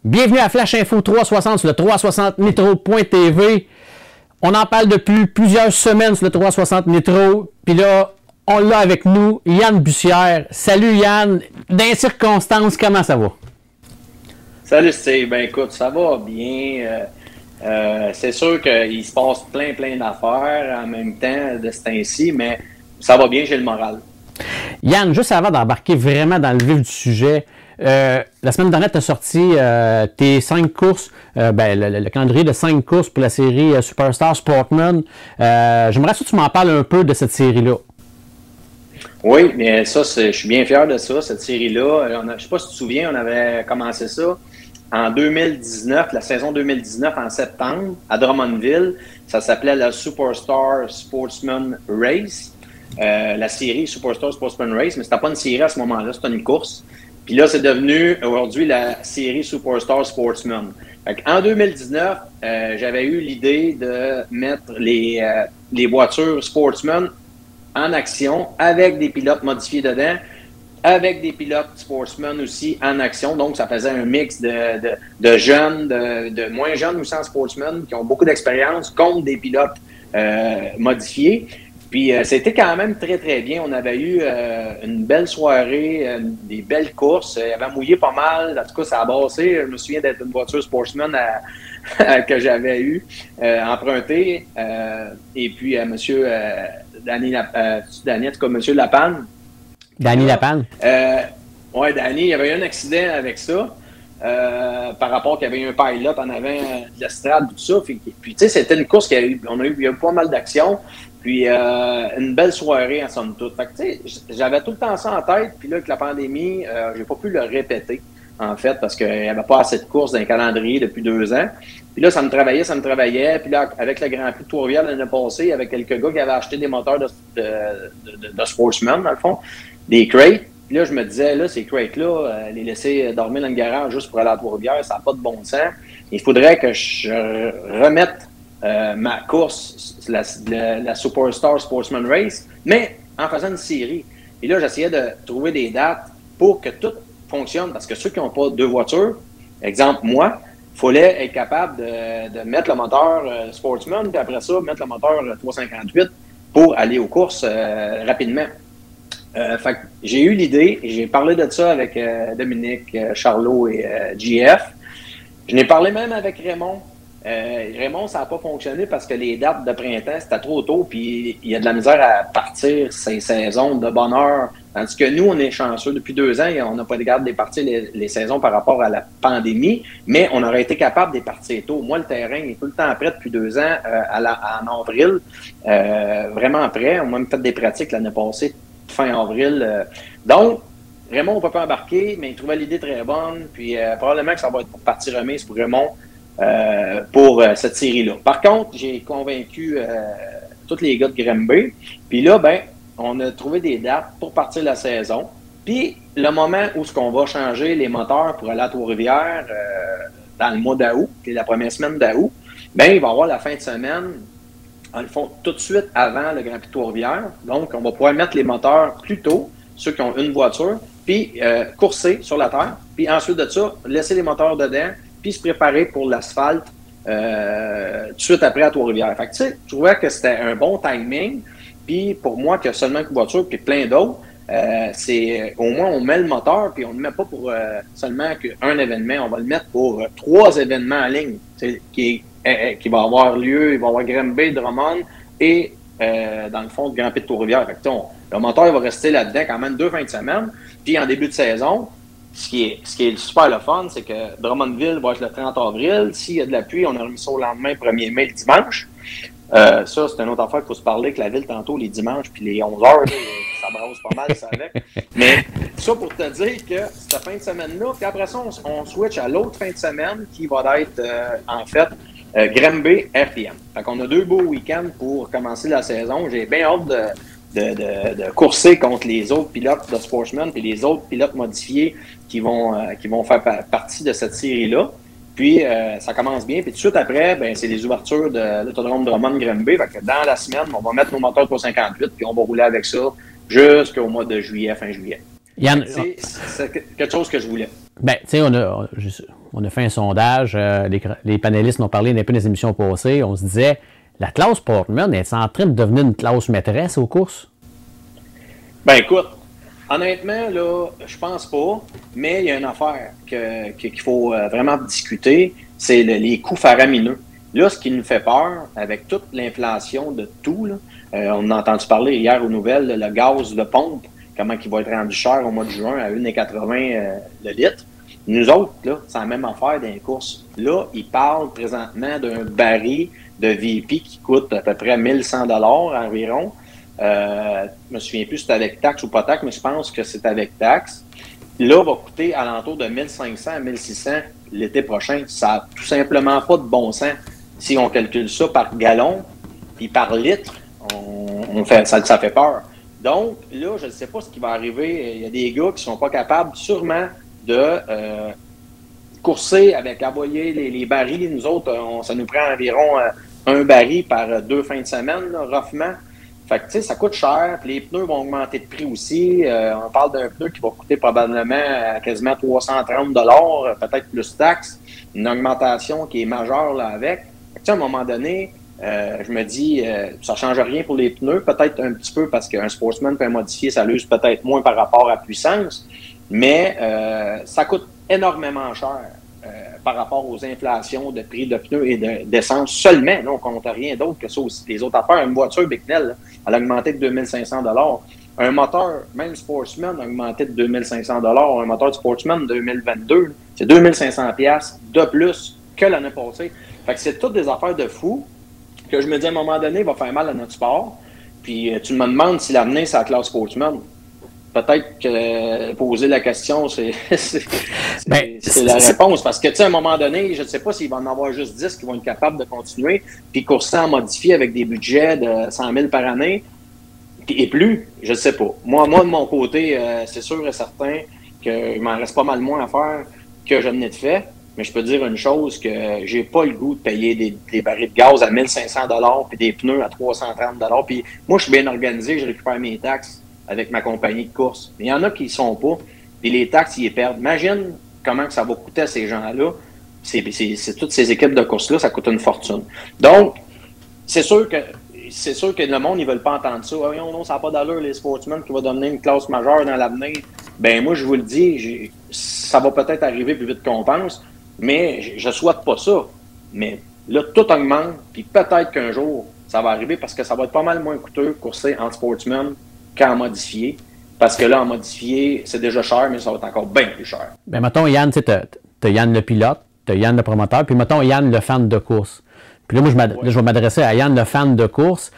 Bienvenue à Flash Info 360 sur le 360nitro.tv. On en parle depuis plusieurs semaines sur le 360 Nitro. Puis là, on l'a avec nous, Yann Bussière. Salut Yann. Dans les circonstances, comment ça va? Salut Steve. Ben écoute, ça va bien. C'est sûr qu'il se passe plein d'affaires en même temps de ce temps-ci, mais ça va bien, j'ai le moral. Yann, juste avant d'embarquer vraiment dans le vif du sujet, la semaine dernière, tu as sorti tes 5 courses, le calendrier de 5 courses pour la série Superstar Sportsman. J'aimerais que tu m'en parles un peu de cette série-là. Oui, mais ça, je suis bien fier de ça, cette série-là. Je ne sais pas si tu te souviens, on avait commencé ça en 2019, la saison 2019 en septembre, à Drummondville. Ça s'appelait la Superstar Sportsman Race. La série Superstar Sportsman Race, mais c'était pas une série à ce moment-là, c'était une course. Puis là, c'est devenu aujourd'hui la série Superstar Sportsman. En 2019, j'avais eu l'idée de mettre les voitures Sportsman en action avec des pilotes modifiés dedans, avec des pilotes Sportsman aussi en action. Donc, ça faisait un mix de jeunes, de moins jeunes aussi en Sportsman qui ont beaucoup d'expérience contre des pilotes modifiés. Puis, c'était quand même très bien. On avait eu une belle soirée, des belles courses. Il avait mouillé pas mal. En tout cas, ça a bassé. Je me souviens d'être une voiture Sportsman que j'avais eu empruntée. Et puis, monsieur Danny, en tout cas, monsieur Lapanne. Danny Lapanne? Oui, Danny, il y avait eu un accident avec ça. Par rapport qu'il y avait eu un pilot en avant de l'estrade, tout ça. Puis tu sais, c'était une course il y a eu pas mal d'actions. Puis une belle soirée en somme toute. Fait que tu sais, j'avais tout le temps ça en tête. Puis là, avec la pandémie, j'ai pas pu le répéter, en fait, parce qu'il n'y avait pas assez de courses dans le calendrier depuis 2 ans. Puis là, ça me travaillait. Puis là, avec le Grand Prix de Trois-Rivières l'année passée, il y avait quelques gars qui avaient acheté des moteurs de Sportsman, dans le fond, des crates. Puis là, je me disais, là, ces crates-là, les laisser dormir dans le garage juste pour aller à Trois-Rivières, ça n'a pas de bon sens. Il faudrait que je remette ma course, la Superstar Sportsman Race, mais en faisant une série. Et là, j'essayais de trouver des dates pour que tout fonctionne, parce que ceux qui n'ont pas 2 voitures, exemple moi, il fallait être capable de mettre le moteur Sportsman, puis après ça, mettre le moteur 358 pour aller aux courses rapidement. Fait que j'ai eu l'idée, et j'ai parlé de ça avec Dominique, Charlot et JF. Je n'ai parlé même avec Raymond. Raymond, ça n'a pas fonctionné parce que les dates de printemps, c'était trop tôt, puis il y a de la misère à partir ces saisons de bonne heure. Tandis que nous, on est chanceux. Depuis 2 ans, on n'a pas de partir les saisons par rapport à la pandémie, mais on aurait été capable de partir tôt. Moi, le terrain est tout le temps prêt depuis 2 ans, en avril, vraiment prêt. On a même fait des pratiques l'année passée, fin avril. Donc, Raymond, on ne peut pas embarquer, mais il trouvait l'idée très bonne, puis probablement que ça va être pour partie remise pour Raymond. Pour cette série-là. Par contre, j'ai convaincu tous les gars de Granby. Puis là, on a trouvé des dates pour partir la saison. Puis le moment où on va changer les moteurs pour aller à Trois-Rivières dans le mois d'août, qui est la première semaine d'août, il va y avoir la fin de semaine, en le fond, tout de suite avant le Grand Prix de Trois-Rivières. Donc, on va pouvoir mettre les moteurs plus tôt, ceux qui ont une voiture, puis courser sur la terre. Puis ensuite de ça, laisser les moteurs dedans, puis se préparer pour l'asphalte tout de suite après à Trois-Rivières. Fait que, tu sais, je trouvais que c'était un bon timing. Puis pour moi, qu'il y a seulement une voiture, puis plein d'autres, c'est au moins on met le moteur, puis on ne le met pas pour seulement un événement, on va le mettre pour 3 événements en ligne qui va avoir lieu. Il va y avoir Granby, Drummond et dans le fond, le Grand Prix de Trois-Rivières. Fait que, le moteur il va rester là-dedans quand même 2 fins de semaine. Puis en début de saison, ce qui est super le fun, c'est que Drummondville va être le 30 avril. S'il y a de la pluie, on a remis ça au lendemain, 1er mai, le dimanche. Ça, c'est une autre affaire qu'il faut se parler que la ville, tantôt, les dimanches, puis les 11 heures, ça brasse pas mal, ça avec. Mais ça pour te dire que cette fin de semaine-là, puis après ça, on switch à l'autre fin de semaine qui va être, en fait, Granby RPM. Fait qu'on a 2 beaux week-ends pour commencer la saison. J'ai bien hâte de courser contre les autres pilotes de Sportsman et les autres pilotes modifiés qui vont faire partie de cette série-là. Puis, ça commence bien. Puis, tout de suite après, c'est les ouvertures de l'autodrome Drummond-Granby. Fait que dans la semaine, on va mettre nos moteurs 358 puis on va rouler avec ça jusqu'au mois de juillet, fin juillet. Yann, c'est quelque chose que je voulais. Ben, tu sais, on a fait un sondage, les panélistes ont parlé d'un peu des émissions passées, on se disait, la classe Portman est en train de devenir une classe maîtresse aux courses? Ben écoute, honnêtement, là, je pense pas, mais il y a une affaire qu'il faut vraiment discuter, c'est les coûts faramineux. Là, ce qui nous fait peur, avec toute l'inflation de tout, là, on a entendu parler hier aux nouvelles, le gaz de pompe, comment il va être rendu cher au mois de juin à 1,80 le litre. Nous autres, là, c'est la même affaire dans les courses. Là, ils parlent présentement d'un baril de VP qui coûte à peu près 1100 $ environ. Je me souviens plus si c'est avec taxe ou pas taxe, mais je pense que c'est avec taxe. Là, va coûter alentour de 1500 à 1600 l'été prochain. Ça n'a tout simplement pas de bon sens. Si on calcule ça par gallon puis par litre, ça fait peur. Donc, là, je ne sais pas ce qui va arriver. Il y a des gars qui ne sont pas capables sûrement de courser avec envoyer les barils. Nous autres, ça nous prend environ un baril par 2 fins de semaine, là, roughement. Fait que, tu sais, ça coûte cher, puis les pneus vont augmenter de prix aussi. On parle d'un pneu qui va coûter probablement quasiment 330 $, peut-être plus taxes. Une augmentation qui est majeure là avec. Fait que, tu sais, à un moment donné, je me dis, ça change rien pour les pneus, peut-être un petit peu parce qu'un Sportsman peut modifier, ça l'use peut-être moins par rapport à puissance, mais ça coûte énormément cher par rapport aux inflations de prix de pneus et d'essence seulement. Là, on ne compte rien d'autre que ça aussi. Les autres affaires, une voiture Bicknell, elle a augmenté de 2500 $. Un moteur, même Sportsman, a augmenté de 2500 $. Un moteur de Sportsman 2022, c'est 2500 $ de plus que l'année passée. Fait que c'est toutes des affaires de fou que je me dis à un moment donné, va faire mal à notre sport. Puis tu me demandes si l'avenir, c'est la classe Sportsman. Peut-être que poser la question, c'est la réponse. Parce que, tu sais, à un moment donné, je ne sais pas s'il va en avoir juste 10 qui vont être capables de continuer, puis courser en modifié avec des budgets de 100 000 par année, et plus, je ne sais pas. Moi, de mon côté, c'est sûr et certain qu'il m'en reste pas mal moins à faire que je n'ai de fait. Mais je peux dire une chose, que j'ai pas le goût de payer des barils de gaz à 1500 $ puis des pneus à 330 $. Puis moi, je suis bien organisé, je récupère mes taxes avec ma compagnie de course. Mais il y en a qui ne sont pas, puis les taxes, ils les perdent. Imagine comment que ça va coûter à ces gens-là. C'est toutes ces équipes de course-là, ça coûte une fortune. Donc, c'est sûr que le monde, ils ne veulent pas entendre ça. Ah, non, ça n'a pas d'allure, les sportsmen qui vont devenir une classe majeure dans l'avenir. Ben moi, je vous le dis, ça va peut-être arriver plus vite qu'on pense, mais je ne souhaite pas ça. Mais là, tout augmente, puis peut-être qu'un jour, ça va arriver parce que ça va être pas mal moins coûteux courser en sportsman qu'en modifié. Parce que là, en modifié, c'est déjà cher, mais ça va être encore bien plus cher. Ben, mettons, Yann, tu sais, t'as Yann le pilote, t'as Yann le promoteur, puis mettons, Yann le fan de course. Puis là, moi, je vais m'adresser à Yann le fan de course.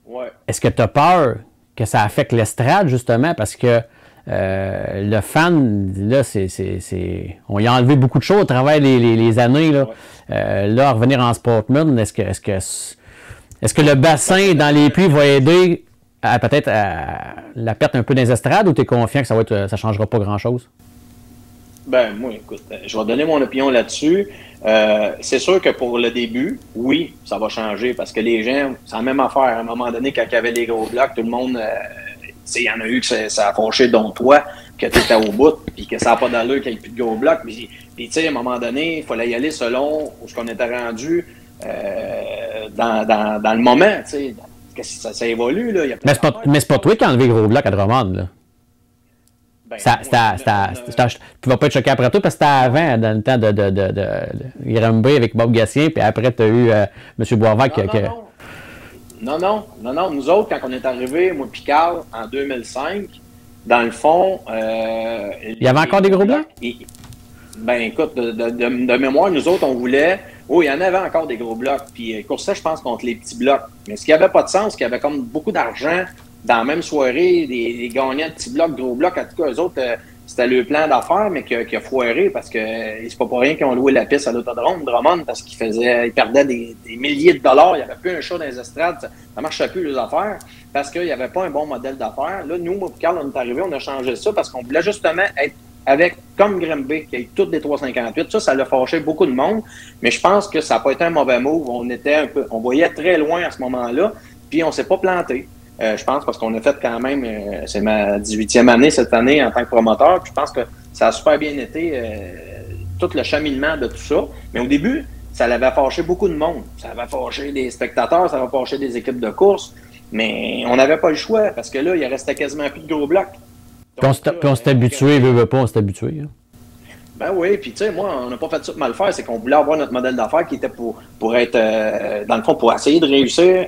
Ouais. Est-ce que tu as peur que ça affecte l'estrade, justement, parce que le fan, là, on y a enlevé beaucoup de choses à travers les années. Là, là à revenir en Sportman, est-ce que le bassin dans les pluies va aider à peut-être la perte un peu des estrades, ou tu es confiant que ça ne changera pas grand-chose? Ben, moi, écoute, je vais donner mon opinion là-dessus. C'est sûr que pour le début, oui, ça va changer parce que les gens, c'est la même affaire. À un moment donné, quand il y avait les gros blocs, tout le monde, il y en a eu que ça a fâché, dont toi, que tu étais au bout, puis que ça n'a pas d'allure qu'il n'y ait plus de gros blocs. Puis tu sais, à un moment donné, il fallait y aller selon où ce qu'on était rendu dans le moment, tu sais. Ça évolue, là. Mais c'est pas toi qui as enlevé les gros blocs à Drummond, là. Ben, tu vas pas être choqué après toi parce que c'était avant, dans le temps de Granby avec Bob Gassien, puis après, tu as eu M. Boisvac. Non. Nous autres, quand on est arrivé, moi et Carl, en 2005, dans le fond... il y avait encore des gros blocs? Ben, écoute, de mémoire, nous autres, on voulait... Oui, il y en avait encore des gros blocs. Puis, coursait, je pense, contre les petits blocs. Mais ce qui n'avait pas de sens, c'est qu'il y avait comme beaucoup d'argent dans la même soirée, des gagnants de petits blocs, gros blocs. En tout cas, eux autres, c'était le plan d'affaires, mais qui a foiré parce que c'est pas pour rien qu'ils ont loué la piste à l'autodrome Drummond parce qu'ils perdaient des milliers de dollars. Il n'y avait plus un show dans les estrades. Ça ne marchait plus, les affaires, parce qu'il n'y avait pas un bon modèle d'affaires. Là, nous, moi, Carl, on est arrivé, on a changé ça parce qu'on voulait justement être avec, comme Granby, qui a eu toutes les 358. Ça l'a fâché beaucoup de monde, mais je pense que ça n'a pas été un mauvais move. On voyait très loin à ce moment-là, puis on s'est pas planté. Je pense parce qu'on a fait quand même, c'est ma 18e année cette année en tant que promoteur, puis je pense que ça a super bien été tout le cheminement de tout ça. Mais au début, ça l'avait fâché beaucoup de monde. Ça avait fâché des spectateurs, ça avait fâché des équipes de course. Mais on n'avait pas le choix parce que là, il restait quasiment plus de gros blocs. Puis on s'est habitué, veut pas, on s'est habitué. Hein. Ben oui, puis tu sais, moi, on n'a pas fait ça de mal faire, c'est qu'on voulait avoir notre modèle d'affaires qui était pour être, dans le fond, pour essayer de réussir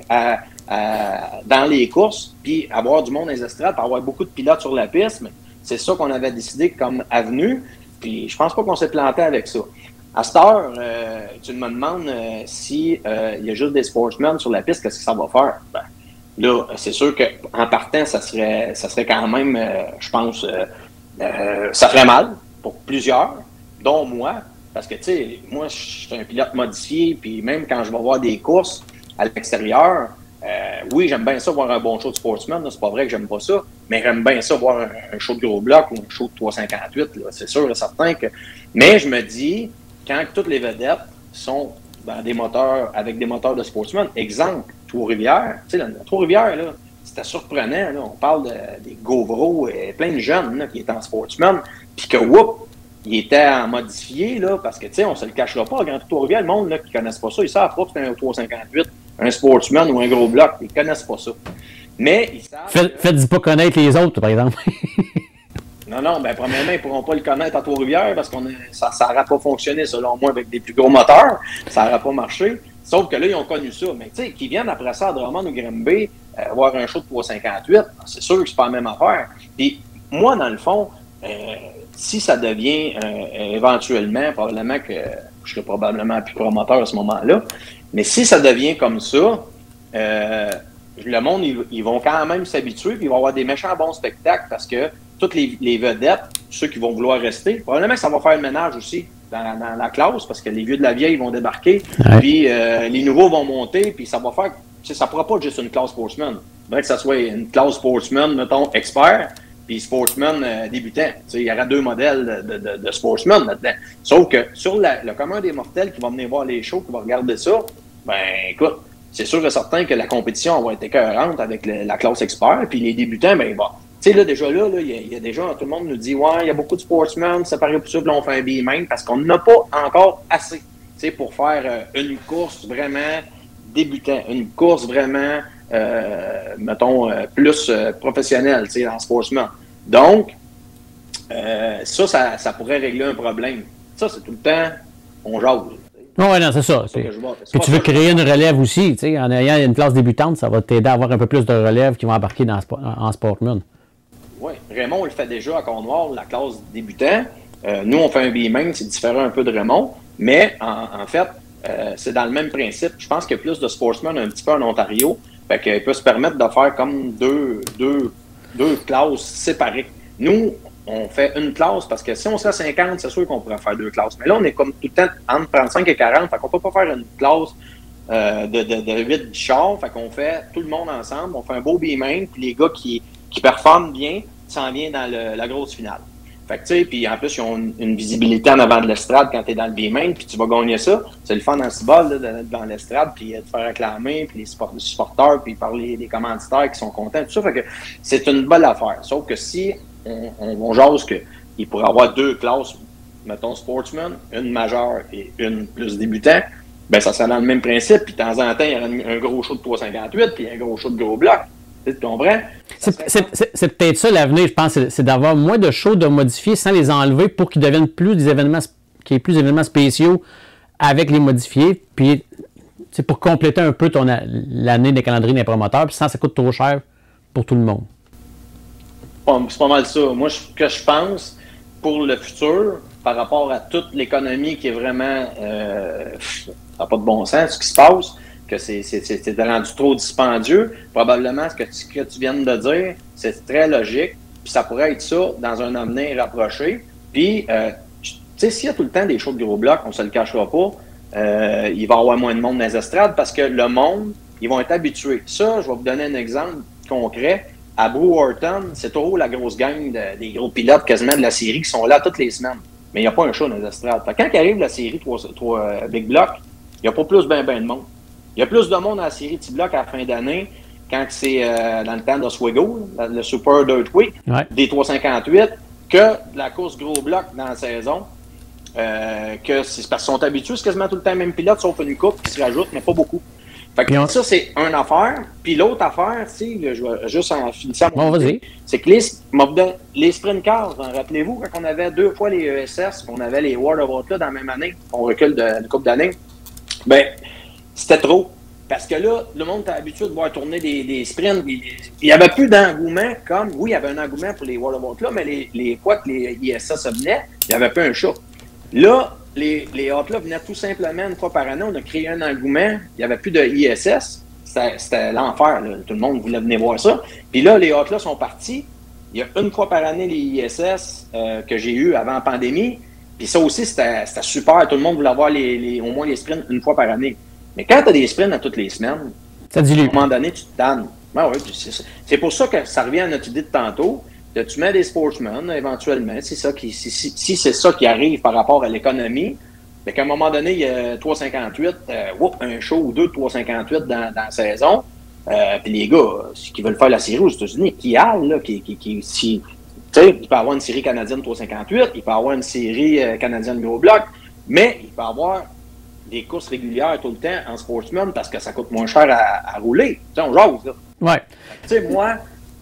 dans les courses, puis avoir du monde dans les estrades, puis avoir beaucoup de pilotes sur la piste. Mais c'est ça qu'on avait décidé comme avenue, puis je pense pas qu'on s'est planté avec ça. À cette heure, tu me demandes si il y a juste des sportsmen sur la piste, qu'est-ce que ça va faire? Ben, là, c'est sûr qu'en partant, ça serait quand même, je pense, ça ferait mal pour plusieurs, dont moi, parce que, tu sais, moi, je suis un pilote modifié, puis même quand je vais voir des courses à l'extérieur, oui, j'aime bien ça voir un bon show de sportsman, c'est pas vrai que j'aime pas ça, mais j'aime bien ça voir un show de gros bloc ou un show de 358, c'est sûr et certain que... Mais je me dis, quand toutes les vedettes sont dans des moteurs, avec des moteurs de sportsman, exemple, Trois-Rivières, tu sais, Trois-Rivières, là, c'était surprenant, là, on parle des Gauvreau, plein de jeunes là, qui étaient en sportsman, puis que, whoop, ils étaient en modifié, là, parce que, tu sais, on se le cachera pas, Grand Trois-Rivières, le monde là, qui ne connaissent pas ça, ils savent pas que c'est un 358, un sportsman ou un gros bloc, ils connaissent pas ça. Mais ils savent... Faites-y pas connaître les autres, par exemple. Non, ben premièrement, ils ne pourront pas le connaître à Trois-Rivières parce que ça n'aurait pas fonctionné, selon moi, avec des plus gros moteurs. Ça n'aurait pas marché. Sauf que là, ils ont connu ça. Mais tu sais, qu'ils viennent après ça à Drummond ou Granby voir un show de 358, c'est sûr que c'est pas la même affaire. Puis moi, dans le fond, si ça devient éventuellement, probablement que je serai probablement plus promoteur à ce moment-là, mais si ça devient comme ça, le monde, ils vont quand même s'habituer, puis ils vont avoir des méchants bons spectacles parce que toutes les vedettes, ceux qui vont vouloir rester, probablement que ça va faire le ménage aussi dans la classe parce que les vieux de la vieille vont débarquer, puis les nouveaux vont monter, puis ça va faire, ça ne pourra pas être juste une classe sportsman. Il faudrait que ça soit une classe sportsman, mettons, expert, puis sportsman débutant. Il y aura deux modèles de sportsman là-dedans. Sauf que sur le commun des mortels qui va venir voir les shows, qui va regarder ça, ben écoute, c'est sûr et certain que la compétition va être écœurante avec la classe expert, puis les débutants, ben bon. Tu sais, là, déjà, il y a déjà, tout le monde nous dit, ouais, il y a beaucoup de sportsmen, ça paraît plus ça, puis là, on fait un B-main, parce qu'on n'a pas encore assez, tu sais, pour faire une course vraiment débutant, une course vraiment, mettons, plus professionnelle, tu sais, en sportsman. Donc, ça pourrait régler un problème. Ça, c'est tout le temps, on jase. Oui, non, c'est ça. Puis tu veux créer une relève aussi, tu sais, en ayant une classe débutante, ça va t'aider à avoir un peu plus de relève qui vont embarquer en sportman. Oui, Raymond, on le fait déjà à Cornwall, la classe débutant. Nous, on fait un B-main, c'est différent un peu de Raymond, mais en fait, c'est dans le même principe. Je pense qu'il y a plus de sportsmen un petit peu en Ontario, fait qu'il peut se permettre de faire comme deux classes séparées. Nous, on fait une classe parce que si on serait 50, c'est sûr qu'on pourrait faire deux classes. Mais là, on est comme tout le temps entre 35 et 40, fait qu'on peut pas faire une classe de 8 chars, fait qu'on fait tout le monde ensemble, on fait un beau B-main, puis les gars qui performent bien s'en viennent dans la grosse finale. Fait que tu sais, puis en plus, ils ont une visibilité en avant de l'estrade quand tu es dans le B-main, puis tu vas gagner ça. C'est le fun dans ce bol, d'être dans l'estrade, puis de faire acclamer, puis les supporters, puis parler des commanditaires qui sont contents, tout ça. Fait que c'est une bonne affaire. Sauf que si on jase qu'il pourrait avoir deux classes, mettons sportsman, une majeure et une plus débutant, ben ça serait dans le même principe. Puis de temps en temps, il y aurait un gros show de 358, puis un gros show de gros bloc. Tu comprends? C'est peut-être ça l'avenir, je pense, c'est d'avoir moins de shows de modifier sans les enlever pour qu'ils deviennent plus des événements, qu'il y ait plus d'événements spéciaux avec les modifiés, puis c'est pour compléter un peu l'année des calendriers des promoteurs, puis sans ça coûte trop cher pour tout le monde. C'est pas mal ça. Moi, ce que je pense pour le futur, par rapport à toute l'économie qui est vraiment ça n'a pas de bon sens, ce qui se passe, que c'est rendu trop dispendieux, probablement ce que tu viens de dire, c'est très logique, puis ça pourrait être ça dans un avenir rapproché. Puis, tu sais, s'il y a tout le temps des shows de gros blocs, on se le cachera pas, il va y avoir moins de monde dans les estrades parce que le monde, ils vont être habitués. Ça, je vais vous donner un exemple concret. À Brewerton, c'est toujours la grosse gang des gros pilotes quasiment de la série qui sont là toutes les semaines. Mais il n'y a pas un show dans les estrades. Fait que quand arrive la série 3 Big Block, il n'y a pas plus ben de monde. Il y a plus de monde dans la série T-Block à la fin d'année quand c'est dans le temps d'Oswego, le Super Dirt Week, des 358, que de la course gros bloc dans la saison. que c'est parce qu'ils sont habitués, c'est quasiment tout le temps le même pilote, sauf une coupe qui se rajoute, mais pas beaucoup. Fait que ça, c'est une affaire. Puis l'autre affaire, tu sais, je vais juste en finissant mon idée, c'est que les sprint cars, rappelez-vous, quand on avait 2 fois les ESS, qu'on avait les World of Outlaw dans la même année, on recule d'une couple d'années, ben c'était trop. Parce que là, le monde était habitué de voir tourner des sprints. Il n'y avait plus d'engouement comme... Oui, il y avait un engouement pour les World of Outlaw, mais les fois que les ISS venaient, il n'y avait pas un show. Là, les Outlaws venaient tout simplement une fois par année. On a créé un engouement. Il n'y avait plus de ISS. C'était l'enfer. Là. Tout le monde voulait venir voir ça. Puis là, les Outlaws sont partis. Il y a une fois par année les ISS que j'ai eu avant la pandémie. Puis ça aussi, c'était super. Tout le monde voulait avoir au moins les sprints une fois par année. Mais quand tu as des sprints à toutes les semaines, ça dilue. À un moment donné, tu te tannes. Ben oui, c'est pour ça que ça revient à notre idée de tantôt. Tu mets des sportsmen, éventuellement, si c'est ça qui arrive par rapport à l'économie, bien qu'à un moment donné, il y a 3,58, un show ou deux de 3,58 dans la saison. Puis les gars, qui veulent faire la série aux États-Unis, qui hâlent, là, tu sais, il peut avoir une série canadienne 3,58, il peut avoir une série canadienne gros bloc, mais il peut avoir des courses régulières tout le temps en sportsman parce que ça coûte moins cher à rouler. Tu sais, on jase, là. Ouais. Tu sais, moi,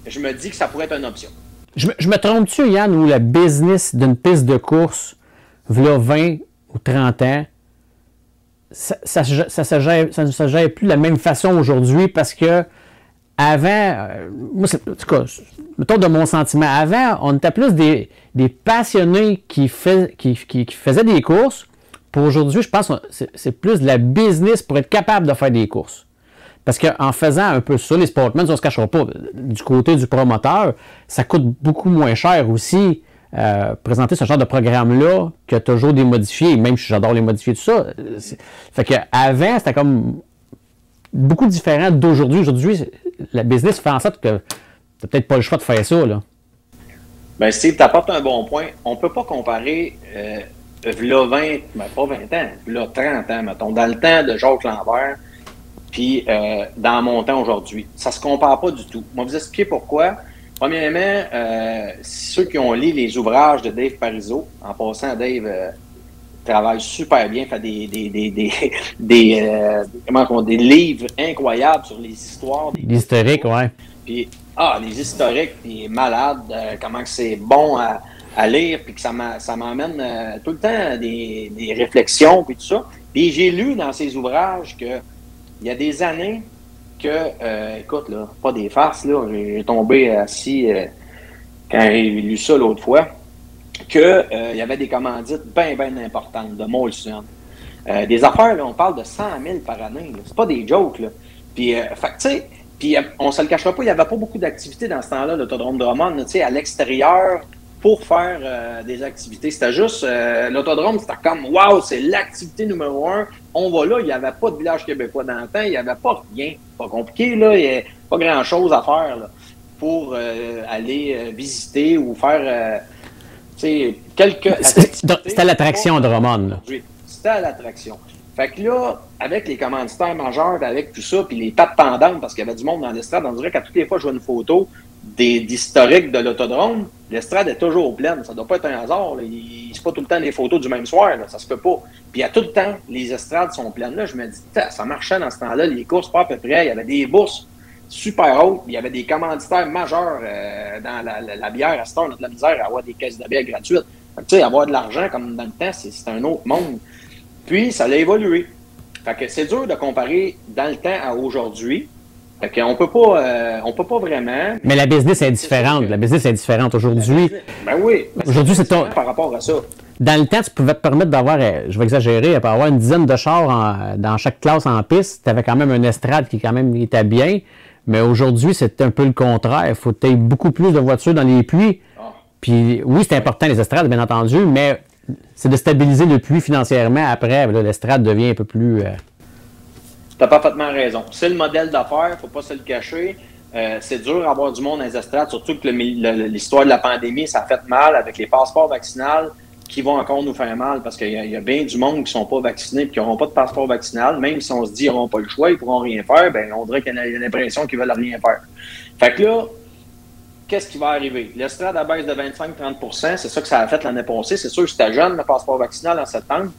je me dis que ça pourrait être une option. Je me trompe-tu, Yann, où le business d'une piste de course, v'là 20 ou 30 ans, ça ne se gère plus de la même façon aujourd'hui parce que avant, moi, en tout cas, mettons de mon sentiment, avant, on était plus des passionnés qui faisaient des courses. Pour aujourd'hui, je pense que c'est plus de la business pour être capable de faire des courses. Parce qu'en faisant un peu ça, les sportmen, on ne se cachera pas, du côté du promoteur, ça coûte beaucoup moins cher aussi présenter ce genre de programme-là que toujours des modifiés, même si j'adore les modifier, tout ça. Fait qu'avant, c'était comme beaucoup différent d'aujourd'hui. Aujourd'hui, la business fait en sorte que tu n'as peut-être pas le choix de faire ça, là. Bien, Steve, tu apportes un bon point. On ne peut pas comparer v'là 20, mais pas 20 ans, v'là 30 ans, mettons, dans le temps de Jacques Lambert, puis dans mon temps aujourd'hui. Ça ne se compare pas du tout. On va vous expliquer pourquoi. Premièrement, ceux qui ont lu les ouvrages de Dave Parizeau, en passant, Dave travaille super bien, fait des livres incroyables sur les histoires. Les historiques, ouais. Puis, les historiques, puis malade, comment que c'est bon à lire, puis que ça m'emmène tout le temps des réflexions, puis tout ça. Puis j'ai lu dans ces ouvrages que il y a des années que, écoute, là, pas des farces, là, j'ai tombé assis quand j'ai lu ça l'autre fois, que il y avait des commandites bien importantes de Molson. Des affaires, là, on parle de 100 000 par année, là. C'est pas des jokes, là. Puis, fait que, tu sais, puis on se le cachera pas, il n'y avait pas beaucoup d'activités dans ce temps-là, l'autodrome de Drummond, tu sais, à l'extérieur, pour faire des activités. C'était juste, l'autodrome, c'était comme, wow, c'est l'activité numéro 1. On va là, il n'y avait pas de village québécois dans le temps, il n'y avait pas rien. Pas compliqué, là, il n'y avait pas grand-chose à faire là, pour aller visiter ou faire, tu sais, quelques activités. C'était l'attraction de Drummond, là. C'était à l'attraction. Fait que là, avec les commanditaires majeurs, avec tout ça, puis les pattes pendantes, parce qu'il y avait du monde dans l'estrade, on dirait qu'à toutes les fois, je vois une photo d'historique de l'autodrome, l'estrade est toujours pleine. Ça ne doit pas être un hasard. C'est pas tout le temps des photos du même soir. Là. Ça se peut pas. Puis à tout le temps, les estrades sont pleines. Là, je me dis, ça marchait dans ce temps-là. Les courses, pas à peu près. Il y avait des bourses super hautes. Il y avait des commanditaires majeurs dans la bière. À cette heure, on a de la misère à avoir des caisses de bière gratuites. Tu sais, avoir de l'argent comme dans le temps, c'est un autre monde. Puis, ça a évolué. Fait que c'est dur de comparer dans le temps à aujourd'hui. Fait qu'on peut pas vraiment. Mais la business est différente. La business est différente aujourd'hui. Ben oui. Aujourd'hui, c'est ton. Par rapport à ça. Dans le temps, tu pouvais te permettre d'avoir, je vais exagérer, avoir une dizaine de chars dans chaque classe en piste. Tu avais quand même un estrade qui quand même était bien. Mais aujourd'hui, c'est un peu le contraire. Il faut que tu aies beaucoup plus de voitures dans les puits. Puis oui, c'est important les estrades, bien entendu, mais c'est de stabiliser le puits financièrement. Après, l'estrade devient un peu plus. Tu as parfaitement raison. C'est le modèle d'affaires, il ne faut pas se le cacher. C'est dur d'avoir du monde dans les estrades, surtout que l'histoire de la pandémie, ça a fait mal avec les passeports vaccinaux qui vont encore nous faire mal parce qu'il y a bien du monde qui ne sont pas vaccinés et qui n'auront pas de passeport vaccinal. Même si on se dit qu'ils n'auront pas le choix, ils ne pourront rien faire, ben on dirait qu'il y a l'impression qu'ils ne veulent rien faire. Fait que là, qu'est-ce qui va arriver? L'estrade à baisse de 25-30 %, c'est ça que ça a fait l'année passée. C'est sûr que c'était jeune, le passeport vaccinal en septembre.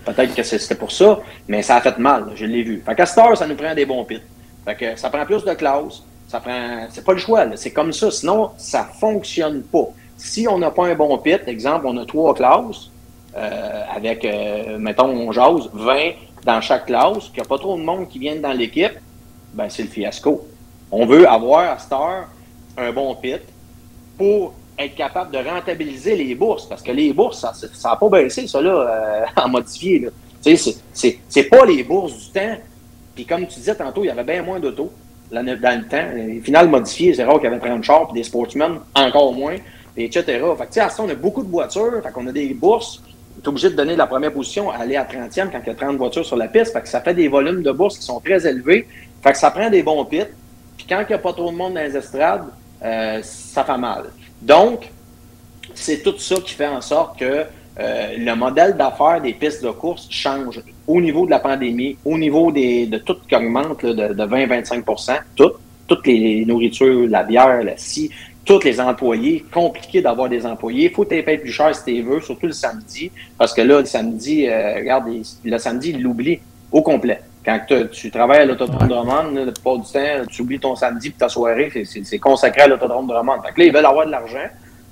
Peut-être que c'était pour ça, mais ça a fait mal, je l'ai vu. Fait qu'à cette heure, ça nous prend des bons pits. Fait que ça prend plus de classes. C'est pas le choix, là. C'est comme ça. Sinon, ça fonctionne pas. Si on n'a pas un bon pit, exemple, on a 3 classes, avec, mettons, on jase 20 dans chaque classe, qu'il n'y a pas trop de monde qui vienne dans l'équipe, ben c'est le fiasco. On veut avoir à cette heure un bon pit pour être capable de rentabiliser les bourses, parce que les bourses, ça n'a pas baissé, ça, là, en modifié. Là. Tu sais, c'est pas les bourses du temps. Puis comme tu disais tantôt, il y avait bien moins d'autos dans le temps. Les finales modifiées, c'est rare qu'il y avait 30 chars, puis des sportsmen, encore moins, etc. Fait que, tu sais, à ça, on a beaucoup de voitures, fait qu'on a des bourses. On est obligé de donner la première position, aller à 30e quand il y a 30 voitures sur la piste. Fait que ça fait des volumes de bourses qui sont très élevés. Fait que ça prend des bons pits. Puis quand il n'y a pas trop de monde dans les estrades, ça fait mal. Donc, c'est tout ça qui fait en sorte que le modèle d'affaires des pistes de course change au niveau de la pandémie, au niveau de tout qui augmente là, de 20-25 %, toutes les nourritures, la bière, la scie, tous les employés, compliqué d'avoir des employés. Il faut que tu payes plus cher si tu veux, surtout le samedi, parce que là, le samedi, regarde, le samedi, il l'oublie au complet. Quand tu travailles à l'Autodrome de Drummond, la plupart du temps, tu oublies ton samedi et ta soirée, c'est consacré à l'Autodrome de Drummond. Fait que là, ils veulent avoir de l'argent.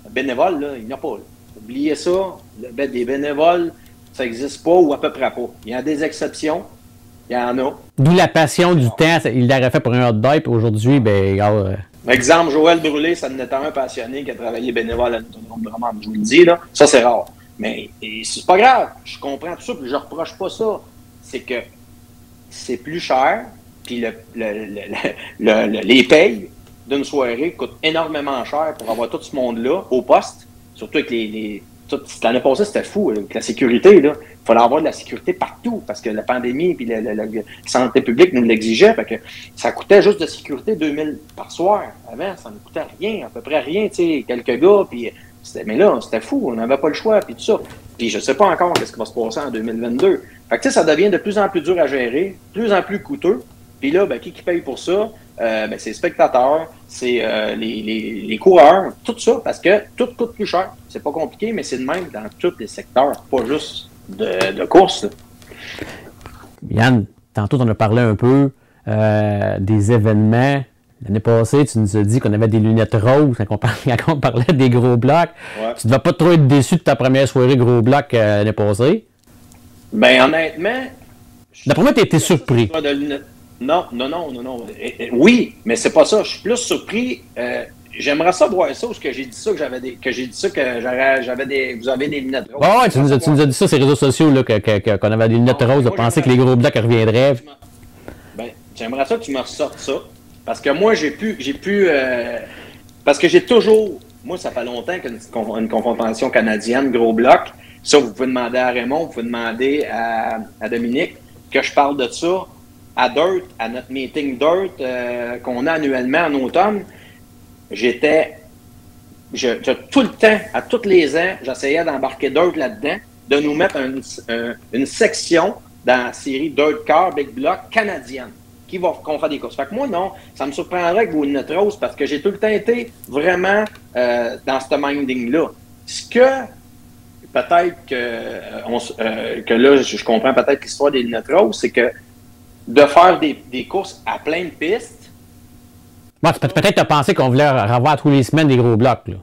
Le bénévole, là, il n'y en a pas. Là. Oubliez ça, des bénévoles, ça n'existe pas ou à peu près pas. Il y a des exceptions, il y en a. D'où la passion du temps, il l'aurait fait pour un hot dog, puis aujourd'hui, ben, regarde. Exemple, Joël Brûlé, ça n'était un passionné qui a travaillé bénévole à l'Autodrome de Drummond. Je vous le dis, là, ça c'est rare. Mais c'est pas grave, je comprends tout ça, puis je reproche pas ça. C'est que c'est plus cher, puis les payes d'une soirée coûtent énormément cher pour avoir tout ce monde-là au poste, surtout avec l'année passée, c'était fou, avec la sécurité, là. Il fallait avoir de la sécurité partout, parce que la pandémie et la santé publique nous l'exigeait, fait que ça coûtait juste de sécurité 2000 par soir. Avant, ça ne coûtait rien, à peu près rien, tu sais, quelques gars, puis mais là, c'était fou, on n'avait pas le choix, puis tout ça. Puis je sais pas encore qu'est-ce qui va se passer en 2022. Fait que tu sais, ça devient de plus en plus dur à gérer, de plus en plus coûteux. Puis là, ben, qui paye pour ça? Ben, c'est les spectateurs, c'est les coureurs, tout ça, parce que tout coûte plus cher. C'est pas compliqué, mais c'est de même dans tous les secteurs, pas juste de course. Là. Yann, tantôt, on a parlé un peu des événements. L'année passée, tu nous as dit qu'on avait des lunettes roses quand on parlait des gros blocs. Ouais. Tu ne devais pas trop être déçu de ta première soirée gros bloc l'année passée? Ben honnêtement... D'après moi, tu as été surpris. Non. Oui, mais c'est pas ça. Je suis plus surpris. J'aimerais ça voir ça, parce que j'ai dit ça vous avez des lunettes roses. Ouais, tu nous as dit ça sur les réseaux sociaux là, qu'on avait des lunettes roses, de penser que les gros blocs reviendraient. Ben, j'aimerais ça que tu me ressortes ça. Parce que moi, parce que j'ai toujours... Moi, ça fait longtemps qu'une confrontation canadienne, gros bloc. Ça, vous pouvez demander à Raymond, vous pouvez demander à Dominique que je parle de ça à Dirt, à notre meeting Dirt qu'on a annuellement en automne. Tout le temps, à tous les ans, j'essayais d'embarquer Dirt là-dedans, de nous mettre une section dans la série Dirt Car Big Block canadienne. Qu'on fait des courses. Fait que moi, non, ça me surprendrait que vos lunettes roses parce que j'ai tout le temps été vraiment dans ce minding-là. Ce que peut-être que là, je comprends peut-être l'histoire des lunettes roses, c'est que de faire des courses à plein de pistes. Bon, peut-être tu as pensé qu'on voulait revoir tous les semaines des gros blocs, là.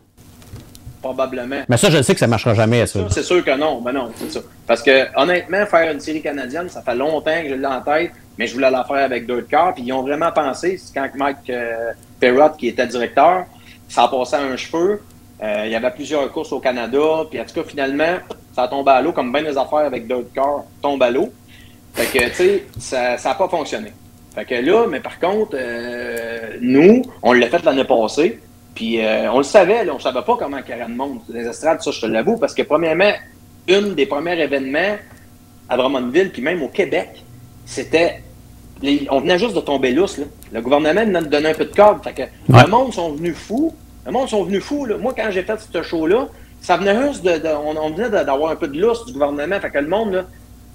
Probablement. Mais ça, je sais que ça ne marchera jamais, ça. C'est sûr que non. Ben non, c'est ça. Parce que, honnêtement, faire une série canadienne, ça fait longtemps que je l'ai en tête, mais je voulais la faire avec Dirt Car, puis ils ont vraiment pensé, c'est quand Mike Perrott, qui était directeur, ça a passé à un cheveu. Il y avait plusieurs courses au Canada, puis en tout cas, finalement, ça a tombé à l'eau, comme bien des affaires avec Dirt Car tombent à l'eau. Fait que, tu sais, ça n'a pas fonctionné. Fait que là, mais par contre, nous, on l'a fait l'année passée. Puis on le savait, là, on ne savait pas comment il y aurait de monde. Les estrades, ça, je te l'avoue, parce que premièrement, une des premiers événements à Drummondville, puis même au Québec, c'était... on venait juste de tomber lousse, là. Le gouvernement nous donnait un peu de cadre. Fait que le monde sont venus fous. Là. Moi, quand j'ai fait ce show-là, ça venait juste on venait d'avoir un peu de lousse du gouvernement. Fait que le monde, là,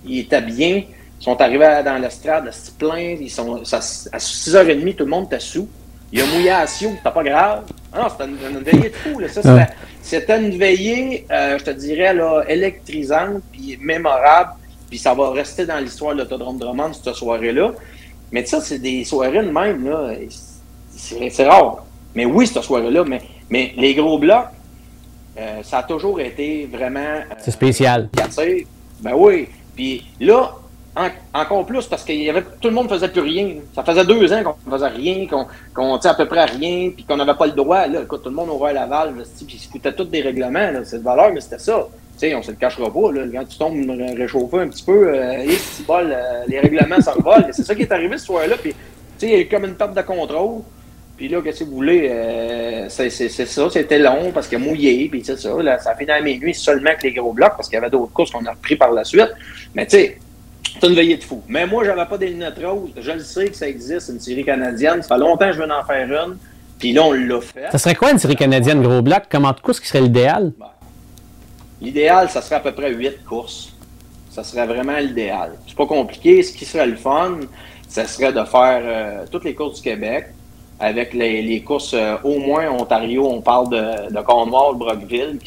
il était bien. Ils sont arrivés dans l'estrade, c'est plein. À 6h30, tout le monde était sous. Il a mouillé à Sio, c'était pas grave. Ah non, c'était une veillée de fou. Là. C'était une veillée, je te dirais, là, électrisante puis mémorable. Puis ça va rester dans l'histoire de l'Autodrome Drummond, cette soirée-là. Mais ça, c'est des soirées de même, là. C'est rare. Mais oui, cette soirée-là, mais les gros blocs, ça a toujours été vraiment... c'est spécial. Ben oui. Puis là, encore plus parce que tout le monde faisait plus rien. Ça faisait 2 ans qu'on faisait rien, qu'on à peu près rien, puis qu'on n'avait pas le droit. Là, écoute, tout le monde ouvrait la valve, puis ils se foutaient tous des règlements. Là, cette valeur, mais c'était ça. Tu sais, on se le cachera pas. Là, quand tu tombes réchauffer un petit peu, les règlements s'envolent. C'est ça qui est arrivé ce soir-là. Puis, tu sais, il y a eu comme une perte de contrôle. Puis là, qu'est-ce que vous voulez? C'est ça, c'était long parce qu'il a mouillé, puis c'est ça. Là, ça a fini à minuit seulement avec les gros blocs parce qu'il y avait d'autres courses qu'on a repris par la suite. Mais tu sais, c'est une veillée de fou. Mais moi, j'avais pas des lunettes roses. Je le sais que ça existe, une série canadienne. Ça fait longtemps que je veux en faire une. Puis là, on l'a fait. Ça serait quoi une série canadienne gros bloc? Comment de course qui serait l'idéal? Ben, l'idéal, ça serait à peu près 8 courses. Ça serait vraiment l'idéal. C'est pas compliqué. Ce qui serait le fun, ça serait de faire toutes les courses du Québec avec les courses au moins Ontario. On parle de Cornwall, Brockville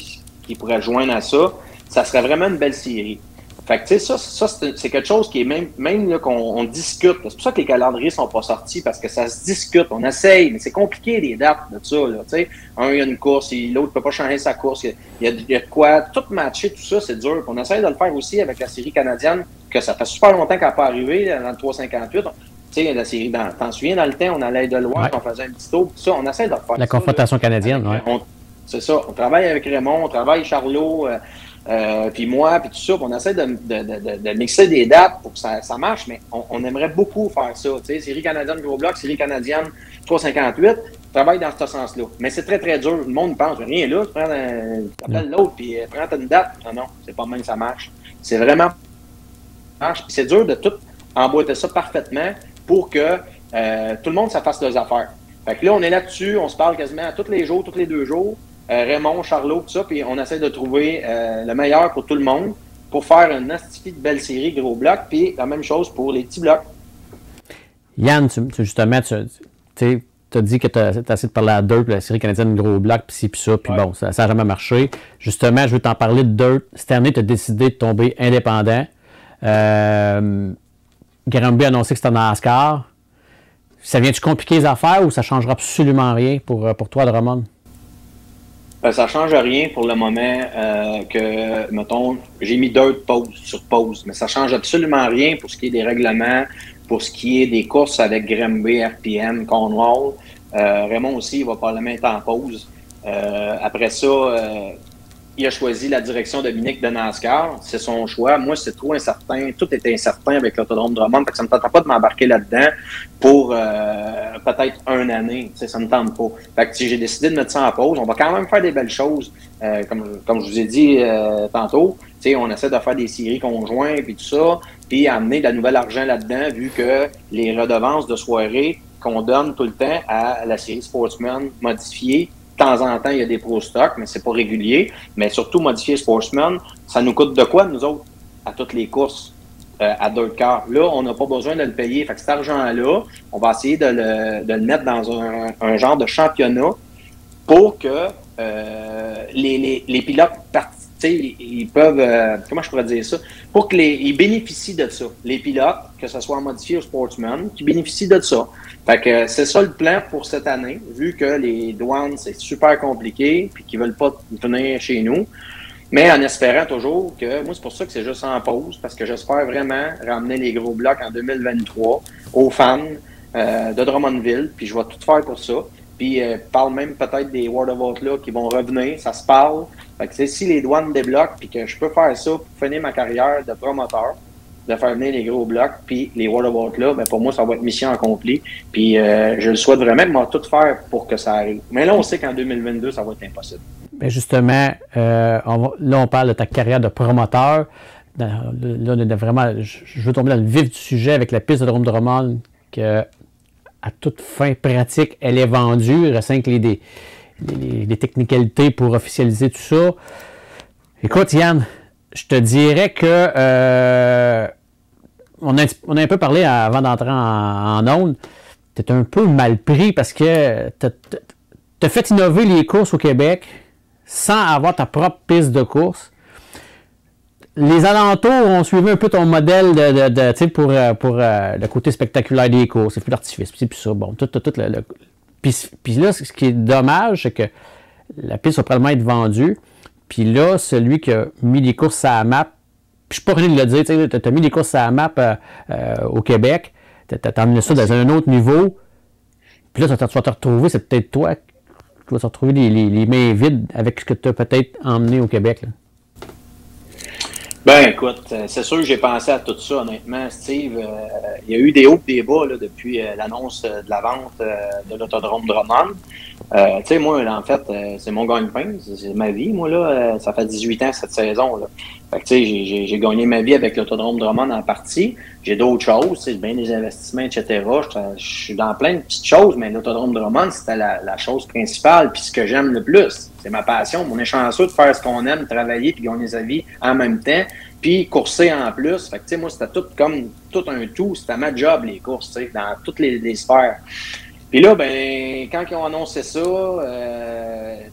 qui pourrait joindre à ça. Ça serait vraiment une belle série. Fait que, tu sais, ça c'est quelque chose qui est même là, qu'on discute. C'est pour ça que les calendriers sont pas sortis, parce que ça se discute. On essaye, mais c'est compliqué, les dates de ça, là, tu sais. Un, il y a une course, l'autre peut pas changer sa course. Il y a de quoi. Tout matcher, tout ça, c'est dur. Puis on essaye de le faire aussi avec la série canadienne, que ça fait super longtemps qu'elle n'a pas arrivé, dans le 358. Tu sais, la série, t'en souviens, dans le temps, on allait de loin, on faisait un petit tour, tout ça. On essaie de le faire. La confrontation canadienne, oui. C'est ça. On travaille avec Raymond, on travaille Charlot, puis moi, puis tout ça, on essaie de mixer des dates pour que ça marche, mais on aimerait beaucoup faire ça. Tu sais, série canadienne gros bloc, série canadienne 358, travaille dans ce sens-là. Mais c'est très, très dur. Le monde pense, rien là, tu appelles l'autre, puis prends une date. Non, c'est pas même ça marche. C'est vraiment marche. Puis c'est dur de tout emboîter ça parfaitement pour que tout le monde, ça fasse leurs affaires. Fait que là, on est là-dessus, on se parle quasiment tous les jours, tous les 2 jours. Raymond, Charlot, tout ça, puis on essaie de trouver le meilleur pour tout le monde pour faire une astuce de belle série gros blocs, puis la même chose pour les petits blocs. Yann, justement, tu as dit que tu as essayé de parler à Dirt, la série canadienne gros blocs, puis ci, puis ça, puis bon, ça n'a jamais marché. Justement, je veux t'en parler de Dirt. Cette année, tu as décidé de tomber indépendant. Granby a annoncé que c'était un NASCAR. Ça vient-tu compliquer les affaires ou ça ne changera absolument rien pour toi, Drummond? Ça ne change rien pour le moment que, mettons, j'ai mis Dirt sur pause, mais ça ne change absolument rien pour ce qui est des règlements, pour ce qui est des courses avec Granby, RPM, Cornwall. Raymond aussi, il va probablement être en pause. Après ça, il a choisi la direction de Dominique de NASCAR. C'est son choix. Moi, c'est trop incertain. Tout est incertain avec l'Autodrome Drummond. Fait que ça ne me tente pas de m'embarquer là-dedans pour peut-être une année. Ça ne me tente pas. Fait que j'ai décidé de mettre ça en pause. On va quand même faire des belles choses. Comme je vous ai dit tantôt, on essaie de faire des séries conjointes et tout ça, puis amener de la nouvelle argent là-dedans, vu que les redevances de soirée qu'on donne tout le temps à la série Sportsman modifiée, de temps en temps, il y a des pro stocks, mais c'est pas régulier. Mais surtout, modifier Sportsman, ça nous coûte de quoi, nous autres, à toutes les courses à Dirt Car? Là, on n'a pas besoin de le payer. Fait que cet argent-là, on va essayer de le mettre dans un genre de championnat pour que les pilotes ils peuvent, comment je pourrais dire ça, pour qu'ils bénéficient de ça. Les pilotes, que ce soit modifié ou Sportsman, qui bénéficient de ça. Fait que c'est ça le plan pour cette année, vu que les douanes, c'est super compliqué, puis qu'ils veulent pas venir chez nous. Mais en espérant toujours que, moi, c'est pour ça que c'est juste en pause, parce que j'espère vraiment ramener les gros blocs en 2023 aux fans de Drummondville, puis je vais tout faire pour ça. Puis parle même peut-être des World of Outlaw qui vont revenir, ça se parle. Fait que si les douanes débloquent, puis que je peux faire ça pour finir ma carrière de promoteur, de faire venir les gros blocs, puis les World of Outlaw, ben pour moi, ça va être mission accomplie. Puis je le souhaite vraiment, mais on va tout faire pour que ça arrive. Mais là, on sait qu'en 2022, ça va être impossible. Bien justement, là, on parle de ta carrière de promoteur. Là, vraiment, je veux tomber dans le vif du sujet avec la piste de Drummond, que à toute fin pratique, elle est vendue. Il reste les technicalités pour officialiser tout ça. Écoute, Yann, je te dirais que on a un peu parlé avant d'entrer en onde. t'es un peu mal pris parce que t'as fait innover les courses au Québec sans avoir ta propre piste de course. Les alentours ont suivi un peu ton modèle pour le côté spectaculaire des courses. C'est plus l'artifice, puis ça. Bon, puis là, ce qui est dommage, c'est que la piste va probablement être vendue. Puis là, celui qui a mis les courses à la map, puis je suis pas rien de le dire, tu as mis les courses à la map au Québec, tu as emmené ça dans un autre niveau. Puis là, tu vas te retrouver, c'est peut-être toi qui vas te retrouver les mains vides avec ce que tu as peut-être emmené au Québec. Là. Ben, écoute, c'est sûr que j'ai pensé à tout ça, honnêtement, Steve. Il y a eu des hauts et des bas là, depuis l'annonce de la vente de l'autodrome Drummond. Tu sais, moi, là, en fait, c'est mon gagne-pain, c'est ma vie. Moi, là, ça fait 18 ans cette saison. Là. Fait que, tu sais, j'ai gagné ma vie avec l'autodrome Drummond en partie. J'ai d'autres choses, tu sais, bien des investissements, etc. Je suis dans plein de petites choses, mais l'autodrome Drummond, c'était la chose principale, puis ce que j'aime le plus. C'est ma passion. On est chanceux de faire ce qu'on aime, travailler, puis gagner sa vie en même temps, puis courser en plus. Fait que, tu sais, moi, c'était tout comme tout un tout. C'était ma job, les courses, tu sais, dans toutes les sphères. Puis là, ben, quand ils ont annoncé ça,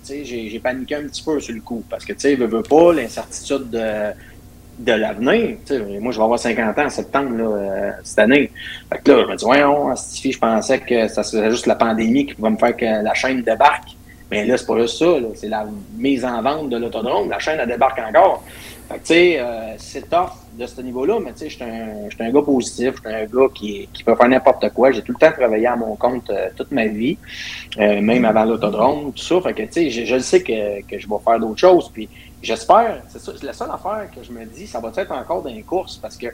j'ai paniqué un petit peu sur le coup. Parce que, tu sais, veux pas, l'incertitude de l'avenir. Moi, je vais avoir 50 ans en septembre, là, cette année. Fait que là, je me dis, voyons, je pensais que ça serait juste la pandémie qui pouvait me faire que la chaîne débarque. Mais là, c'est pas juste ça. Là. C'est la mise en vente de l'autodrome. La chaîne, elle débarque encore. Fait que, tu sais, c'est tough de ce niveau-là, mais tu sais, je suis un gars positif, je suis un gars qui peut faire n'importe quoi. J'ai tout le temps travaillé à mon compte toute ma vie, même avant l'autodrome, tout ça. Fait que, tu sais, je le sais que je vais faire d'autres choses. Puis j'espère, c'est ça, la seule affaire que je me dis, ça va être encore dans les courses, parce que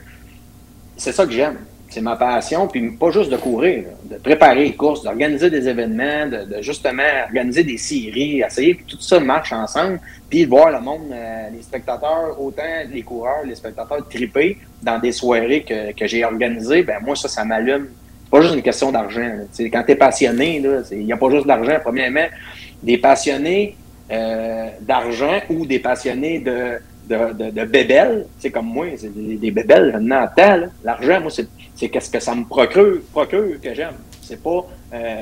c'est ça que j'aime. C'est ma passion, puis pas juste de courir, là, de préparer les courses, d'organiser des événements, de justement organiser des séries, essayer que tout ça marche ensemble, puis de voir le monde, les spectateurs, autant les coureurs, les spectateurs triper dans des soirées que j'ai organisées, ben moi, ça m'allume. C'est pas juste une question d'argent. Quand tu es passionné, il n'y a pas juste d'argent. Premièrement, des passionnés d'argent ou des passionnés de bébelles, c'est comme moi, c'est des bébelles maintenant en temps. L'argent, moi, c'est qu'est-ce que ça me procure que j'aime. C'est pas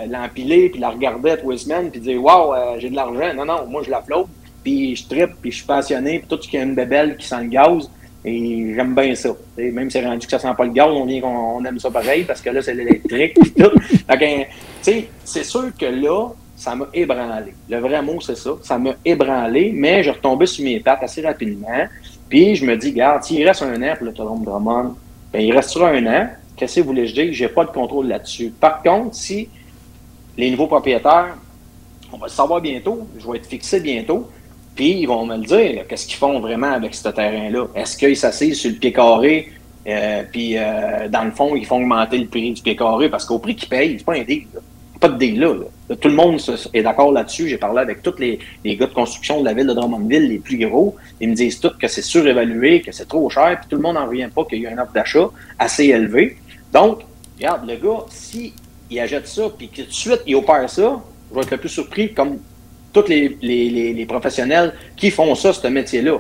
l'empiler puis la regarder tous les semaines puis dire wow, j'ai de l'argent. Non, moi je la flotte, puis je trippe, puis je suis passionné, puis tout ce qui a une bébelle qui sent le gaz, et j'aime bien ça. T'sais, même si c'est rendu que ça sent pas le gaz, on aime ça pareil parce que là c'est l'électrique puis tout. Fait que, c'est sûr que là, ça m'a ébranlé. Le vrai mot, c'est ça. Ça m'a ébranlé, mais j'ai retombé sur mes pattes assez rapidement. Puis je me dis, regarde, s'il reste un an pour l'autodrome Drummond, ben il restera un an. Qu'est-ce que vous voulez que je dise? J'ai pas de contrôle là-dessus. Par contre, si les nouveaux propriétaires, on va le savoir bientôt, je vais être fixé bientôt, puis ils vont me le dire, là, qu'est-ce qu'ils font vraiment avec ce terrain-là? Est-ce qu'ils s'assisent sur le pied carré, puis dans le fond, ils font augmenter le prix du pied carré? Parce qu'au prix qu'ils payent, c'est pas un deal, là. Pas de deal là. Tout le monde est d'accord là-dessus. J'ai parlé avec tous les gars de construction de la ville de Drummondville, les plus gros. Ils me disent tous que c'est surévalué, que c'est trop cher, puis tout le monde n'en revient pas qu'il y a une offre d'achat assez élevée. Donc, regarde, le gars, s'il achète ça, puis que tout de suite, il opère ça, je vais être le plus surpris, comme tous les professionnels qui font ça, ce métier-là.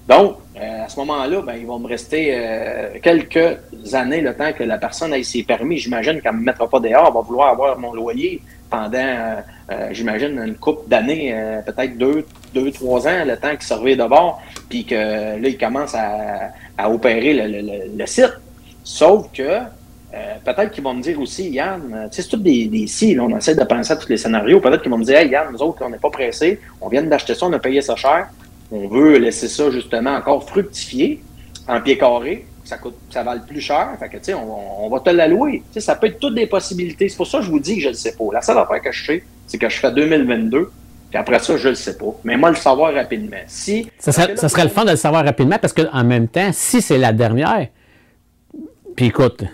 Donc, à ce moment-là, ben, il va me rester quelques années, le temps que la personne ait ses permis. J'imagine qu'elle ne me mettra pas dehors, elle va vouloir avoir mon loyer pendant, j'imagine, une couple d'années, peut-être 2-3 ans, le temps qu'il se revient de bord, puis que là, il commence à opérer le site. Sauf que, peut-être qu'ils vont me dire aussi, Yann, c'est tout des si, là, on essaie de penser à tous les scénarios, peut-être qu'ils vont me dire, hey Yann, nous autres, on n'est pas pressés, on vient d'acheter ça, on a payé ça cher, on veut laisser ça justement encore fructifier en pied carré, ça va le plus cher, fait que tu sais, on va te l'allouer. Tu sais, ça peut être toutes des possibilités. C'est pour ça que je vous dis que je ne le sais pas. La seule affaire que je sais, c'est que je fais 2022, puis après ça, je ne le sais pas. Mais moi, le savoir rapidement. Ça serait le fun de le savoir rapidement parce qu'en même temps, si c'est la dernière, puis écoute,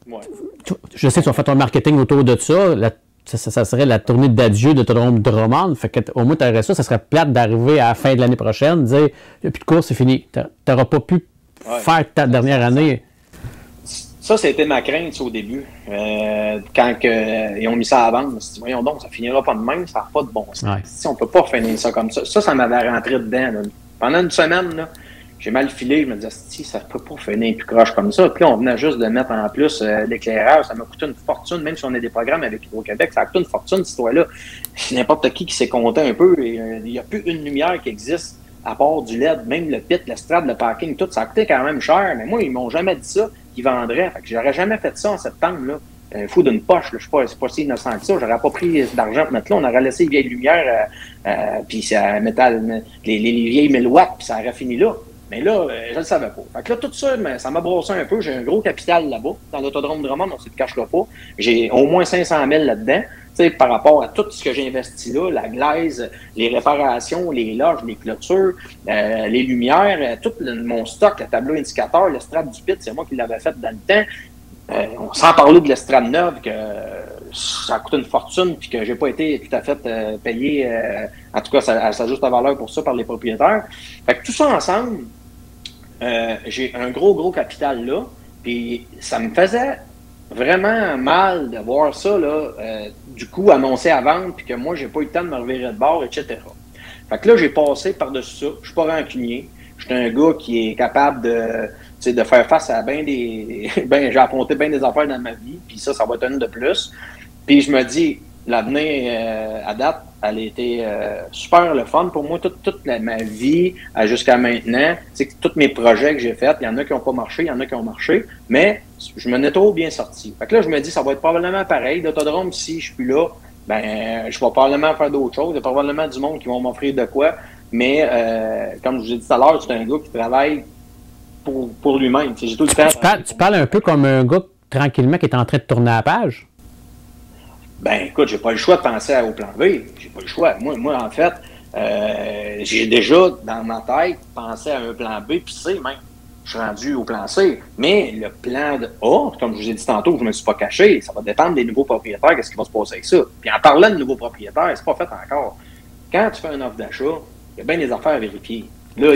ouais. Je sais que tu vas faire ton marketing autour de ça, ça serait la tournée d'adieu de l'autodrome Drummond. Fait que au moins, tu aurais ça serait plate d'arriver à la fin de l'année prochaine, dire il n'y a plus de course, c'est fini. Tu n'auras pas pu faire ta dernière année. Ça a été ma crainte au début. Quand ils ont mis ça à vendre, je me suis dit, voyons donc, ça finira pas de même, ça n'a pas de bon sens. Ouais. Si on peut pas finir ça comme ça. Ça m'avait rentré dedans. Là. Pendant une semaine, là, j'ai mal filé. Je me disais, si, ça peut pas finir plus croche comme ça. Puis là, on venait juste de mettre en plus l'éclairage. Ça m'a coûté une fortune, même si on a des programmes avec Hydro-Québec. Ça a coûté une fortune, cette histoire-là. N'importe qui s'est compté un peu. Il n'y a plus une lumière qui existe à part du LED. Même le pit, l'estrade, le parking, tout, ça a coûté quand même cher. Mais moi, ils m'ont jamais dit ça qu'ils vendraient. Fait que j'aurais jamais fait ça en septembre, là. Fou d'une poche, là. Je suis pas si innocent que ça. J'aurais pas pris d'argent pour mettre là. On aurait laissé les vieilles lumières, puis ça mettait les vieilles 1000 watts, puis ça aurait fini là. Mais là, je le savais pas. Fait que là, tout ça, ça m'a brossé un peu. J'ai un gros capital là-bas, dans l'autodrome de Drummond, on ne se le cachera pas. J'ai au moins 500 000 là-dedans. Tu sais, par rapport à tout ce que j'ai investi là, la glaise, les réparations, les loges, les clôtures, les lumières, tout mon stock, le tableau indicateur, le strat du pit, c'est moi qui l'avais fait dans le temps. Sans parler de l'estrade neuve, que ça a coûté une fortune puis que j'ai pas été tout à fait payé, en tout cas, à sa juste valeur pour ça par les propriétaires. Fait que tout ça ensemble, j'ai un gros capital là, puis ça me faisait vraiment mal de voir ça, là, du coup, annoncé à vendre, puis que moi, j'ai pas eu le temps de me revirer de bord, etc. Fait que là, j'ai passé par-dessus ça. Je suis pas rancunier. Je suis un gars qui est capable de faire face à j'ai affronté bien des affaires dans ma vie, puis ça va être une de plus. Puis je me dis, l'avenir, à date, elle a été super le fun pour moi, toute ma vie jusqu'à maintenant. Tous mes projets que j'ai faits, il y en a qui n'ont pas marché, il y en a qui ont marché, mais je m'en ai trop bien sorti. Fait que là, je me dis, ça va être probablement pareil. L'autodrome, si je suis là, je vais probablement faire d'autres choses. Il y a probablement du monde qui vont m'offrir de quoi, mais comme je vous ai dit tout à l'heure, c'est un gars qui travaille pour lui-même. J'ai tout le temps. Tu parles un peu comme un gars tranquillement qui est en train de tourner la page. Écoute, j'ai pas le choix de penser au plan B. J'ai pas le choix. Moi en fait, j'ai déjà, dans ma tête, pensé à un plan B, puis C même. Je suis rendu au plan C. Mais le plan de A, comme je vous ai dit tantôt, je me suis pas caché, ça va dépendre des nouveaux propriétaires, qu'est-ce qui va se passer avec ça. Puis en parlant de nouveaux propriétaires, c'est pas fait encore. Quand tu fais une offre d'achat, il y a bien des affaires à vérifier. Là,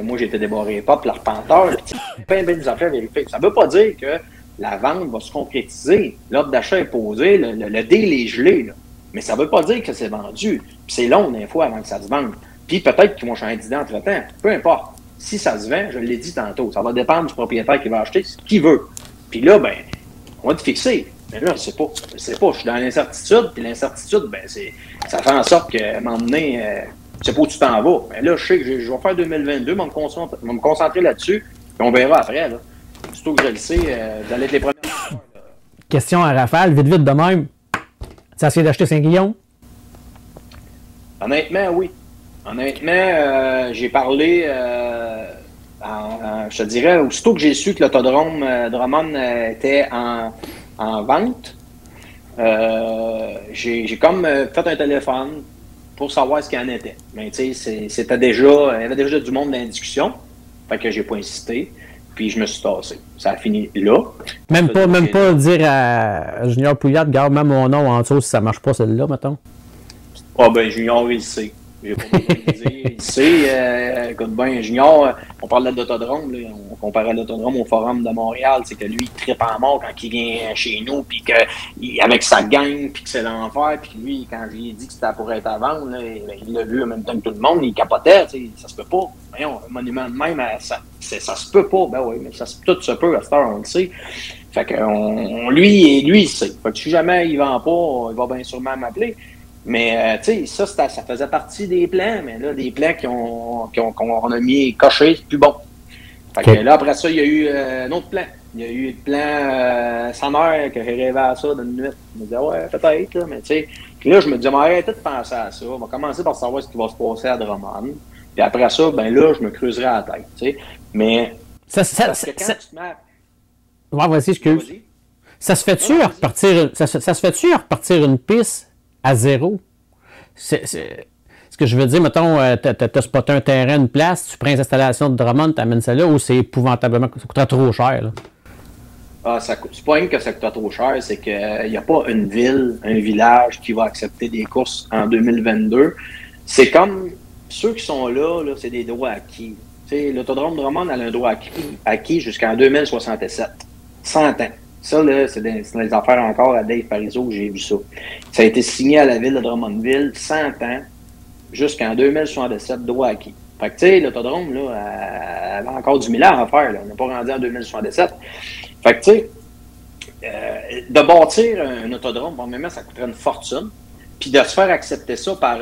moi, j'ai été débarré pas, puis l'arpenteur, il y a bien des affaires à vérifier. Ça veut pas dire que la vente va se concrétiser. L'ordre d'achat est posé, le deal est gelé, là. Mais ça veut pas dire que c'est vendu. Puis c'est long, des fois, avant que ça se vende. Puis peut-être qu'ils vont changer d'idée entre-temps. Peu importe. Si ça se vend, je l'ai dit tantôt, ça va dépendre du propriétaire qui va acheter ce qu'il veut. Puis là, on va te fixer. Mais là, je sais pas. Je sais pas. Je suis dans l'incertitude. Puis l'incertitude, ça fait en sorte que, à un moment donné, je sais pas où tu t'en vas. Mais là, je sais que je vais faire 2022, je vais me concentrer là-dessus. Puis on verra après, là. Surtout que je le sais, vous allez être les premiers. Question à rafale, vite de même. Tu as essayé d'acheter Saint-Guillaume? Honnêtement, oui. Honnêtement, j'ai parlé, je te dirais, aussitôt que j'ai su que l'autodrome Drummond était en vente, j'ai comme fait un téléphone pour savoir ce qu'il en était. Mais tu sais, il y avait déjà du monde dans la discussion, fait que j'ai pas insisté, puis je me suis tassé. Ça a fini là. Même pas dire à Junior Pouliot, garde même mon nom en dessous si ça marche pas celle-là, mettons. Junior, il sait. J'ai pas besoin de dire. Il sait, écoute bien, Junior, on parlait d'autodrome, là, on comparait l'autodrome au Forum de Montréal, c'est que lui, il trippe en mort quand il vient chez nous, puis avec sa gang, puis que c'est l'enfer, puis lui, quand je lui ai dit que c'était pour être à vendre, là, il l'a vu en même temps que tout le monde, il capotait, ça se peut pas. Voyons, un monument de même, ça se peut pas. Oui, mais tout se peut, à cette heure, on le sait. Fait que lui, il sait. Fait que si jamais il vend pas, il va bien sûrement m'appeler. Mais, tu sais, ça faisait partie des plans, mais là, des plans qu'on a mis cochés, c'est plus bon. Fait que là, après ça, il y a eu un autre plan. Il y a eu le plan sa mère que j'ai rêvé à ça dans une nuit. Je me disais, ouais, peut-être, là, mais tu sais. Puis là, je me disais, arrêtez de penser à ça. On va commencer par savoir ce qui va se passer à Drummond. Puis après ça, là, je me creuserai la tête, tu sais. Mais, parce que quand tu te mets... Ouais, vas-y, excuse. Ça se fait-tu repartir une piste à zéro? Ce que je veux dire, mettons, t'as spoté un terrain, une place, tu prends les installations de Drummond, t'amènes ça là, ou c'est épouvantablement, ça coûterait trop cher, là? C'est pas rien que ça coûte trop cher, c'est qu'il n'y a pas une ville, un village qui va accepter des courses en 2022. C'est comme ceux qui sont là, c'est des droits acquis. L'autodrome Drummond a un droit acquis jusqu'en 2067. 100 ans. Ça, là, c'est des affaires encore à Dave Parizeau que j'ai vu ça. Ça a été signé à la ville de Drummondville, 100 ans, jusqu'en 2067, droit acquis. Fait que, tu sais, l'autodrome, là, elle a encore du millage à faire, là. On n'est pas rendu en 2077. Fait que, tu sais, de bâtir un autodrome, bon, même ça coûterait une fortune. Puis de se faire accepter ça par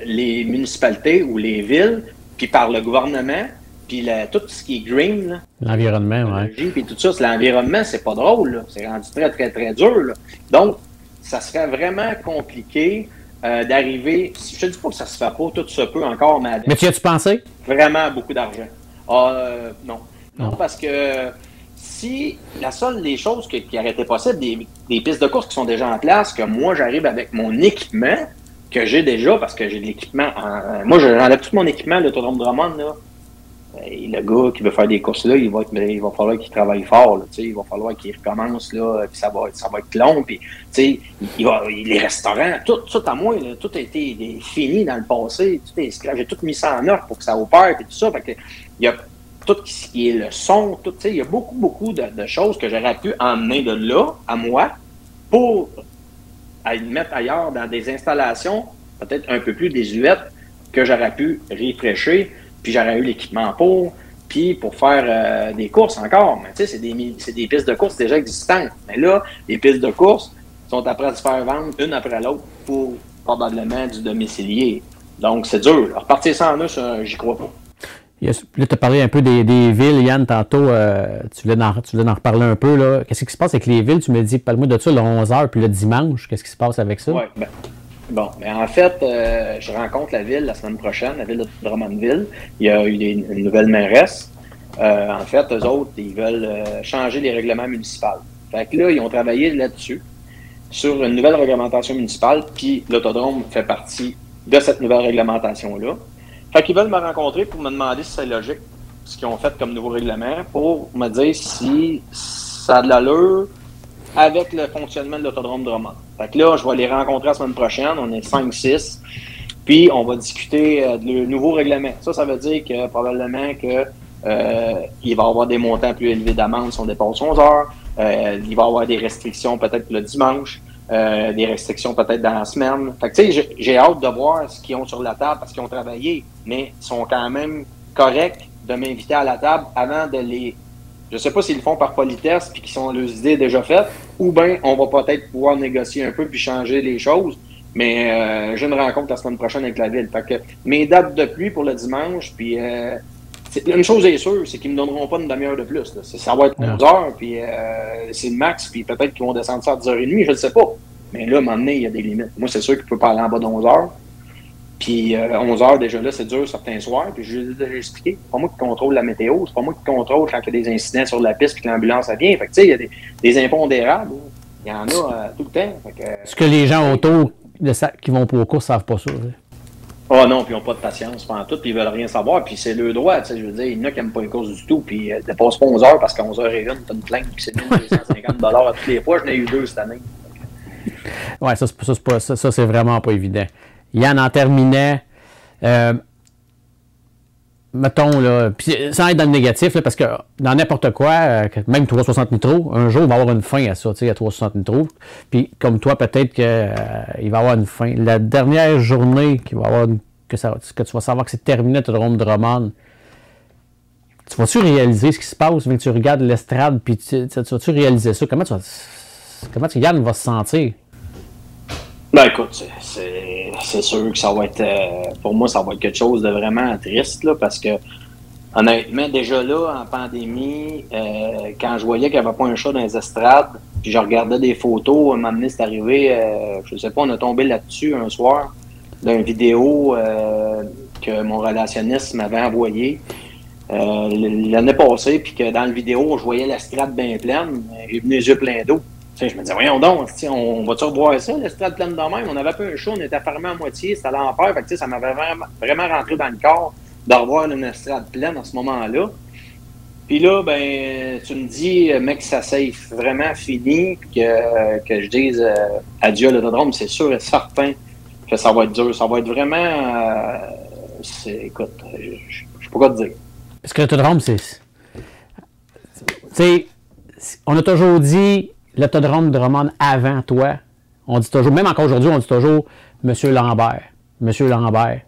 les municipalités ou les villes, puis par le gouvernement, puis tout ce qui est green, l'environnement, oui. Puis tout ça, l'environnement, c'est pas drôle, là. C'est rendu très, très, très dur, là. Donc, ça serait vraiment compliqué d'arriver. Je te dis pas que ça se fait pas, tout se peut encore, mais tu as-tu pensé? Vraiment beaucoup d'argent. Non. Non, parce que si la seule des choses qui auraient été possibles, des pistes de course qui sont déjà en place, que moi j'arrive avec mon équipement, que j'ai déjà, parce que j'ai de l'équipement. Moi, j'enlève tout mon équipement, l'autodrome Drummond, là. Et le gars qui veut faire des courses là, il va falloir qu'il travaille fort. Là, il va falloir qu'il recommence, là, puis ça va être long. Puis, les restaurants, tout à moi, là, tout a été fini dans le passé. J'ai tout mis ça en ordre pour que ça opère et tout ça. Fait que, il y a tout ce qui est le son, il y a beaucoup de choses que j'aurais pu emmener de là à moi pour aller mettre ailleurs dans des installations peut-être un peu plus désuètes que j'aurais pu rafraîchir. Puis j'aurais eu l'équipement puis pour faire des courses encore. Mais tu sais, c'est des pistes de course déjà existantes. Mais là, les pistes de course sont après de se faire vendre une après l'autre pour probablement du domicilié. Donc, c'est dur. Repartir ça en us, j'y crois pas. Là, tu as parlé un peu des villes, Yann, tantôt. Tu voulais en reparler un peu, là. Qu'est-ce qui se passe avec les villes? Tu me dis, parle-moi de ça, le 11h, puis le dimanche. Qu'est-ce qui se passe avec ça? Oui, bon, mais en fait, je rencontre la ville la semaine prochaine, la ville de Drummondville. Il y a eu une nouvelle mairesse. En fait, eux autres, ils veulent changer les règlements municipaux. Fait que là, ils ont travaillé là-dessus, sur une nouvelle réglementation municipale, puis l'autodrome fait partie de cette nouvelle réglementation-là. Fait qu'ils veulent me rencontrer pour me demander si c'est logique, ce qu'ils ont fait comme nouveau règlement, pour me dire si ça a de l'allure avec le fonctionnement de l'autodrome Drummond. Fait que là, je vais les rencontrer la semaine prochaine. On est 5-6. Puis, on va discuter du nouveau règlement. Ça veut dire que probablement que il va y avoir des montants plus élevés d'amende si on dépasse 11 heures. Il va y avoir des restrictions peut-être le dimanche. Des restrictions peut-être dans la semaine. Fait que tu sais, j'ai hâte de voir ce qu'ils ont sur la table parce qu'ils ont travaillé. Mais ils sont quand même corrects de m'inviter à la table avant de les... Je sais pas s'ils le font par politesse puis qu'ils sont leurs idées déjà faites, ou bien on va peut-être pouvoir négocier un peu puis changer les choses. Mais j'ai une rencontre la semaine prochaine avec la ville. Fait que mes dates de pluie pour le dimanche, puis une chose est sûre, c'est qu'ils me donneront pas une demi-heure de plus. Là. Ça va être 11 heures, puis c'est le max, puis peut-être qu'ils vont descendre ça à 10h30, je ne sais pas. Mais là, à un moment donné, il y a des limites. Moi, c'est sûr qu'il peut pas aller en bas de 11 heures. Puis 11 heures, déjà là, c'est dur certains soirs. Puis je l'ai déjà expliqué. C'est pas moi qui contrôle la météo. C'est pas moi qui contrôle quand il y a des incidents sur la piste puis que l'ambulance vient. Fait que tu sais, il y a des impondérables. Il y en a tout le temps. Est-ce que les gens autour qui vont pour aux courses savent pas ça? Non, puis ils n'ont pas de patience pendant tout, puis ils veulent rien savoir. Puis c'est le droit, tu sais, je veux dire. Il y en a qui n'aiment pas les courses du tout, puis ils dépassent pas 11 heures parce qu'à 11h01, tu as une plainte qui s'est mise $250 à tous les fois. J'en ai eu 2 cette année. Oui, ça, c'est vraiment pas évident. Yann en terminait, mettons, là, puis sans être dans le négatif, là, parce que dans n'importe quoi, même 360 nitro, un jour, il va y avoir une fin à ça, tu sais, à 360 nitro. Puis comme toi, peut-être qu'il va y avoir une fin. La dernière journée qu'il va y avoir que tu vas savoir que c'est terminé, l'autodrome Drummond, tu vas-tu réaliser ce qui se passe, quand tu regardes l'estrade, puis tu vas-tu réaliser ça? Comment Yann va se sentir? Ben écoute, c'est sûr que ça va être, pour moi, ça va être quelque chose de vraiment triste, là, parce que, honnêtement, déjà là, en pandémie, quand je voyais qu'il n'y avait pas un chat dans les estrades, puis je regardais des photos, à un moment donné, c'est arrivé, je sais pas, on a tombé là-dessus un soir, d'une vidéo que mon relationniste m'avait envoyée l'année passée, puis que dans la vidéo, je voyais l'estrade bien pleine, j'ai venu les yeux pleins d'eau. Je me disais, voyons donc, on va-tu revoir ça, l'estrade pleine de même? On avait pas un show, on était fermé à moitié, c'était à l'enfer. Fait que, ça m'avait vraiment rentré dans le corps de revoir une estrade pleine à ce moment-là. Puis là, ben, tu me dis, mec, ça s'est vraiment fini, puis que je dise adieu à l'autodrome, c'est sûr et certain que ça va être dur. Ça va être vraiment. Écoute, je sais pas quoi te dire. Parce que l'autodrome, c'est. Tu sais, on a toujours dit. L'autodrome Drummond avant toi, on dit toujours, même encore aujourd'hui, on dit toujours Monsieur Lambert. Monsieur Lambert.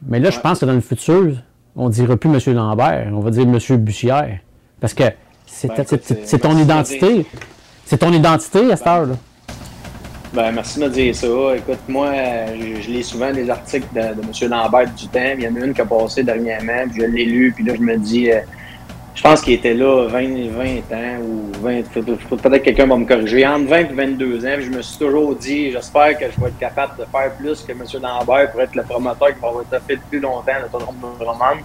Mais là, je pense que dans le futur, on ne dira plus M. Lambert, on va dire M. Bussière. Parce que c'est ton identité. C'est ton identité à cette heure-là. Ben, merci de me dire ça. Écoute, moi, je lis souvent des articles de M. Lambert du temps. Il y en a une qui a passé dernièrement, puis je l'ai lu, puis là, je me dis, je pense qu'il était là 20 ans, ou 20, peut-être que quelqu'un va me corriger, entre 20 et 22 ans, puis je me suis toujours dit, j'espère que je vais être capable de faire plus que M. Lambert pour être le promoteur qui va avoir fait plus longtemps l'Autodrome de Drummond.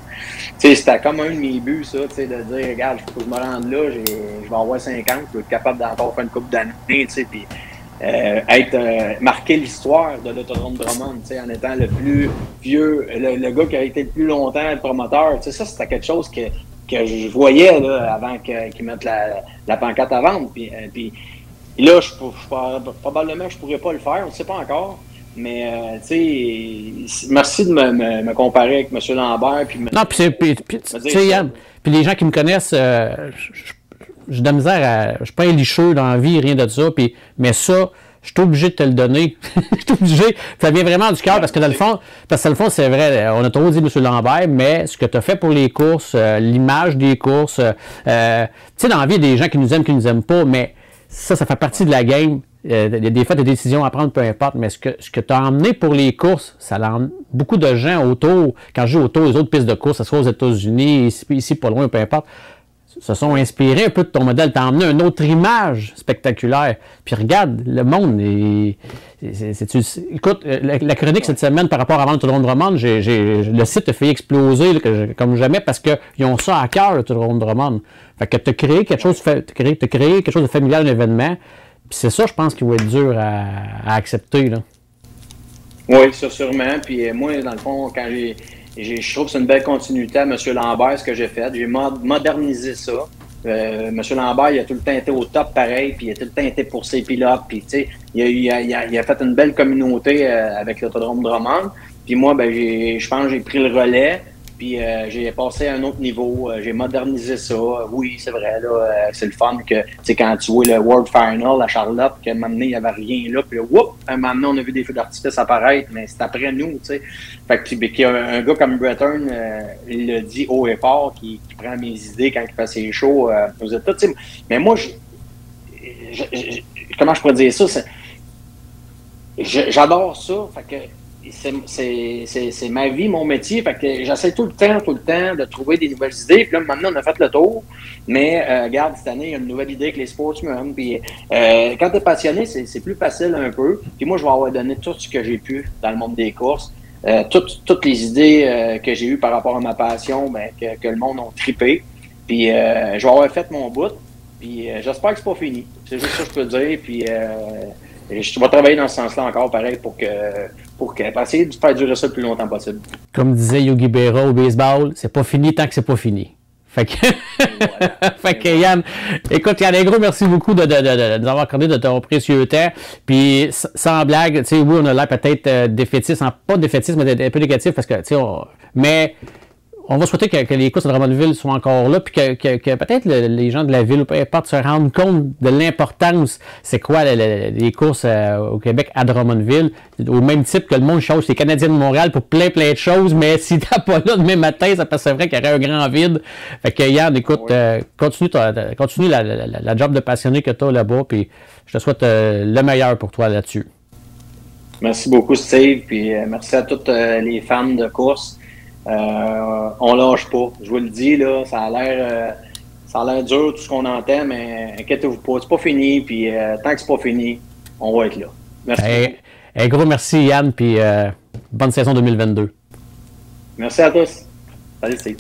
Tu sais, c'était comme un de mes buts, ça, tu sais, de dire, regarde, il faut que je me rende là, je vais avoir 50, je vais être capable d'encore faire une couple d'années, tu sais, puis marquer l'histoire de l'Autodrome de Drummond, tu sais, en étant le plus vieux, le gars qui a été le plus longtemps le promoteur, tu sais, ça, c'était quelque chose que je voyais là, avant qu'ils mettent la pancarte à vendre. Puis là, probablement, je ne pourrais pas le faire, on ne sait pas encore. Mais, tu sais, merci de me comparer avec M. Lambert. Non, puis tu sais, Yann, puis les gens qui me connaissent, j'ai de la misère à. Je suis pas un licheux dans la vie, rien de ça. Mais ça, je suis obligé de te le donner. Je suis obligé. Ça vient vraiment du cœur parce que dans le fond, c'est vrai, on a trop dit M. Lambert, mais ce que tu as fait pour les courses, l'image des courses, tu sais, dans la vie, il y a des gens qui nous aiment pas, mais ça fait partie de la game. Il y a des fois des décisions à prendre, peu importe, mais ce que tu as emmené pour les courses, ça emmené beaucoup de gens autour, quand je dis autour des autres pistes de courses, que ce soit aux États-Unis, ici pas loin, peu importe, se sont inspirés un peu de ton modèle. Tu as emmené une autre image spectaculaire. Puis regarde, le monde écoute, la chronique cette semaine par rapport à l'Autodrome de Drummond, le site a fait exploser là, comme jamais parce qu'ils ont ça à cœur, l'Autodrome de Drummond. Fait que tu as créé quelque chose, de familial, un événement. Puis c'est ça, je pense, qui va être dur à accepter. Là. Oui, ça sûrement. Puis moi, dans le fond, quand je trouve que c'est une belle continuité à M. Lambert, ce que j'ai fait. J'ai modernisé ça. M. Lambert, il a tout le temps été au top pareil, puis il a tout le temps été pour ses pilotes. Puis, tu sais, il a fait une belle communauté avec l'Autodrome Drummond. Puis moi, ben, je pense que j'ai pris le relais. Puis j'ai passé à un autre niveau, j'ai modernisé ça. Oui, c'est vrai, là, c'est le fun que, tu sais, quand tu vois le World Final à Charlotte, qu'à un moment donné, il n'y avait rien là, puis là, whoop, un moment donné, on a vu des feux d'artifice apparaître, mais c'est après nous, tu sais. Fait que un gars comme Breton, il le dit haut et fort, qui prend mes idées quand il fait ses shows aux États, tu sais. Mais moi, comment je pourrais dire ça? J'adore ça, fait que c'est ma vie, mon métier. Fait que j'essaie tout le temps de trouver des nouvelles idées. Puis là, maintenant, on a fait le tour. Mais regarde, cette année, il y a une nouvelle idée avec les sportsmen. Puis quand tu es passionné, c'est plus facile un peu. Puis moi, je vais avoir donné tout ce que j'ai pu dans le monde des courses. Toutes les idées que j'ai eues par rapport à ma passion, ben, que le monde a trippé. Puis je vais avoir fait mon bout. Puis j'espère que c'est pas fini. C'est juste ça que je peux dire. Puis je vais travailler dans ce sens-là encore, pareil, pour essayer de faire durer ça le plus longtemps possible. Comme disait Yogi Berra au baseball, c'est pas fini tant que c'est pas fini. Fait que, voilà. Fait que Yann, écoute, Yann, un gros merci beaucoup de nous avoir accordé de ton précieux temps. Puis, sans blague, tu sais, oui, on a l'air peut-être défaitiste, pas défaitiste, mais un peu négatif parce que, tu sais, mais on va souhaiter que les courses de Drummondville soient encore là, puis que peut-être les gens de la ville, ou peu importe, se rendent compte de l'importance, c'est quoi les courses au Québec à Drummondville, au même type que le monde change les Canadiens de Montréal pour plein de choses, mais si t'es pas là demain matin, ça c'est vrai qu'il y aurait un grand vide. Fait que Yann, écoute, continue la job de passionné que tu as là-bas, puis je te souhaite le meilleur pour toi là-dessus. Merci beaucoup, Steve, puis merci à tous les fans de course. On lâche pas. Je vous le dis, là, ça a l'air dur tout ce qu'on entend, mais inquiétez-vous pas, c'est pas fini, puis tant que c'est pas fini, on va être là. Merci. Un gros merci Yann, puis bonne saison 2022. Merci à tous. Salut Steve.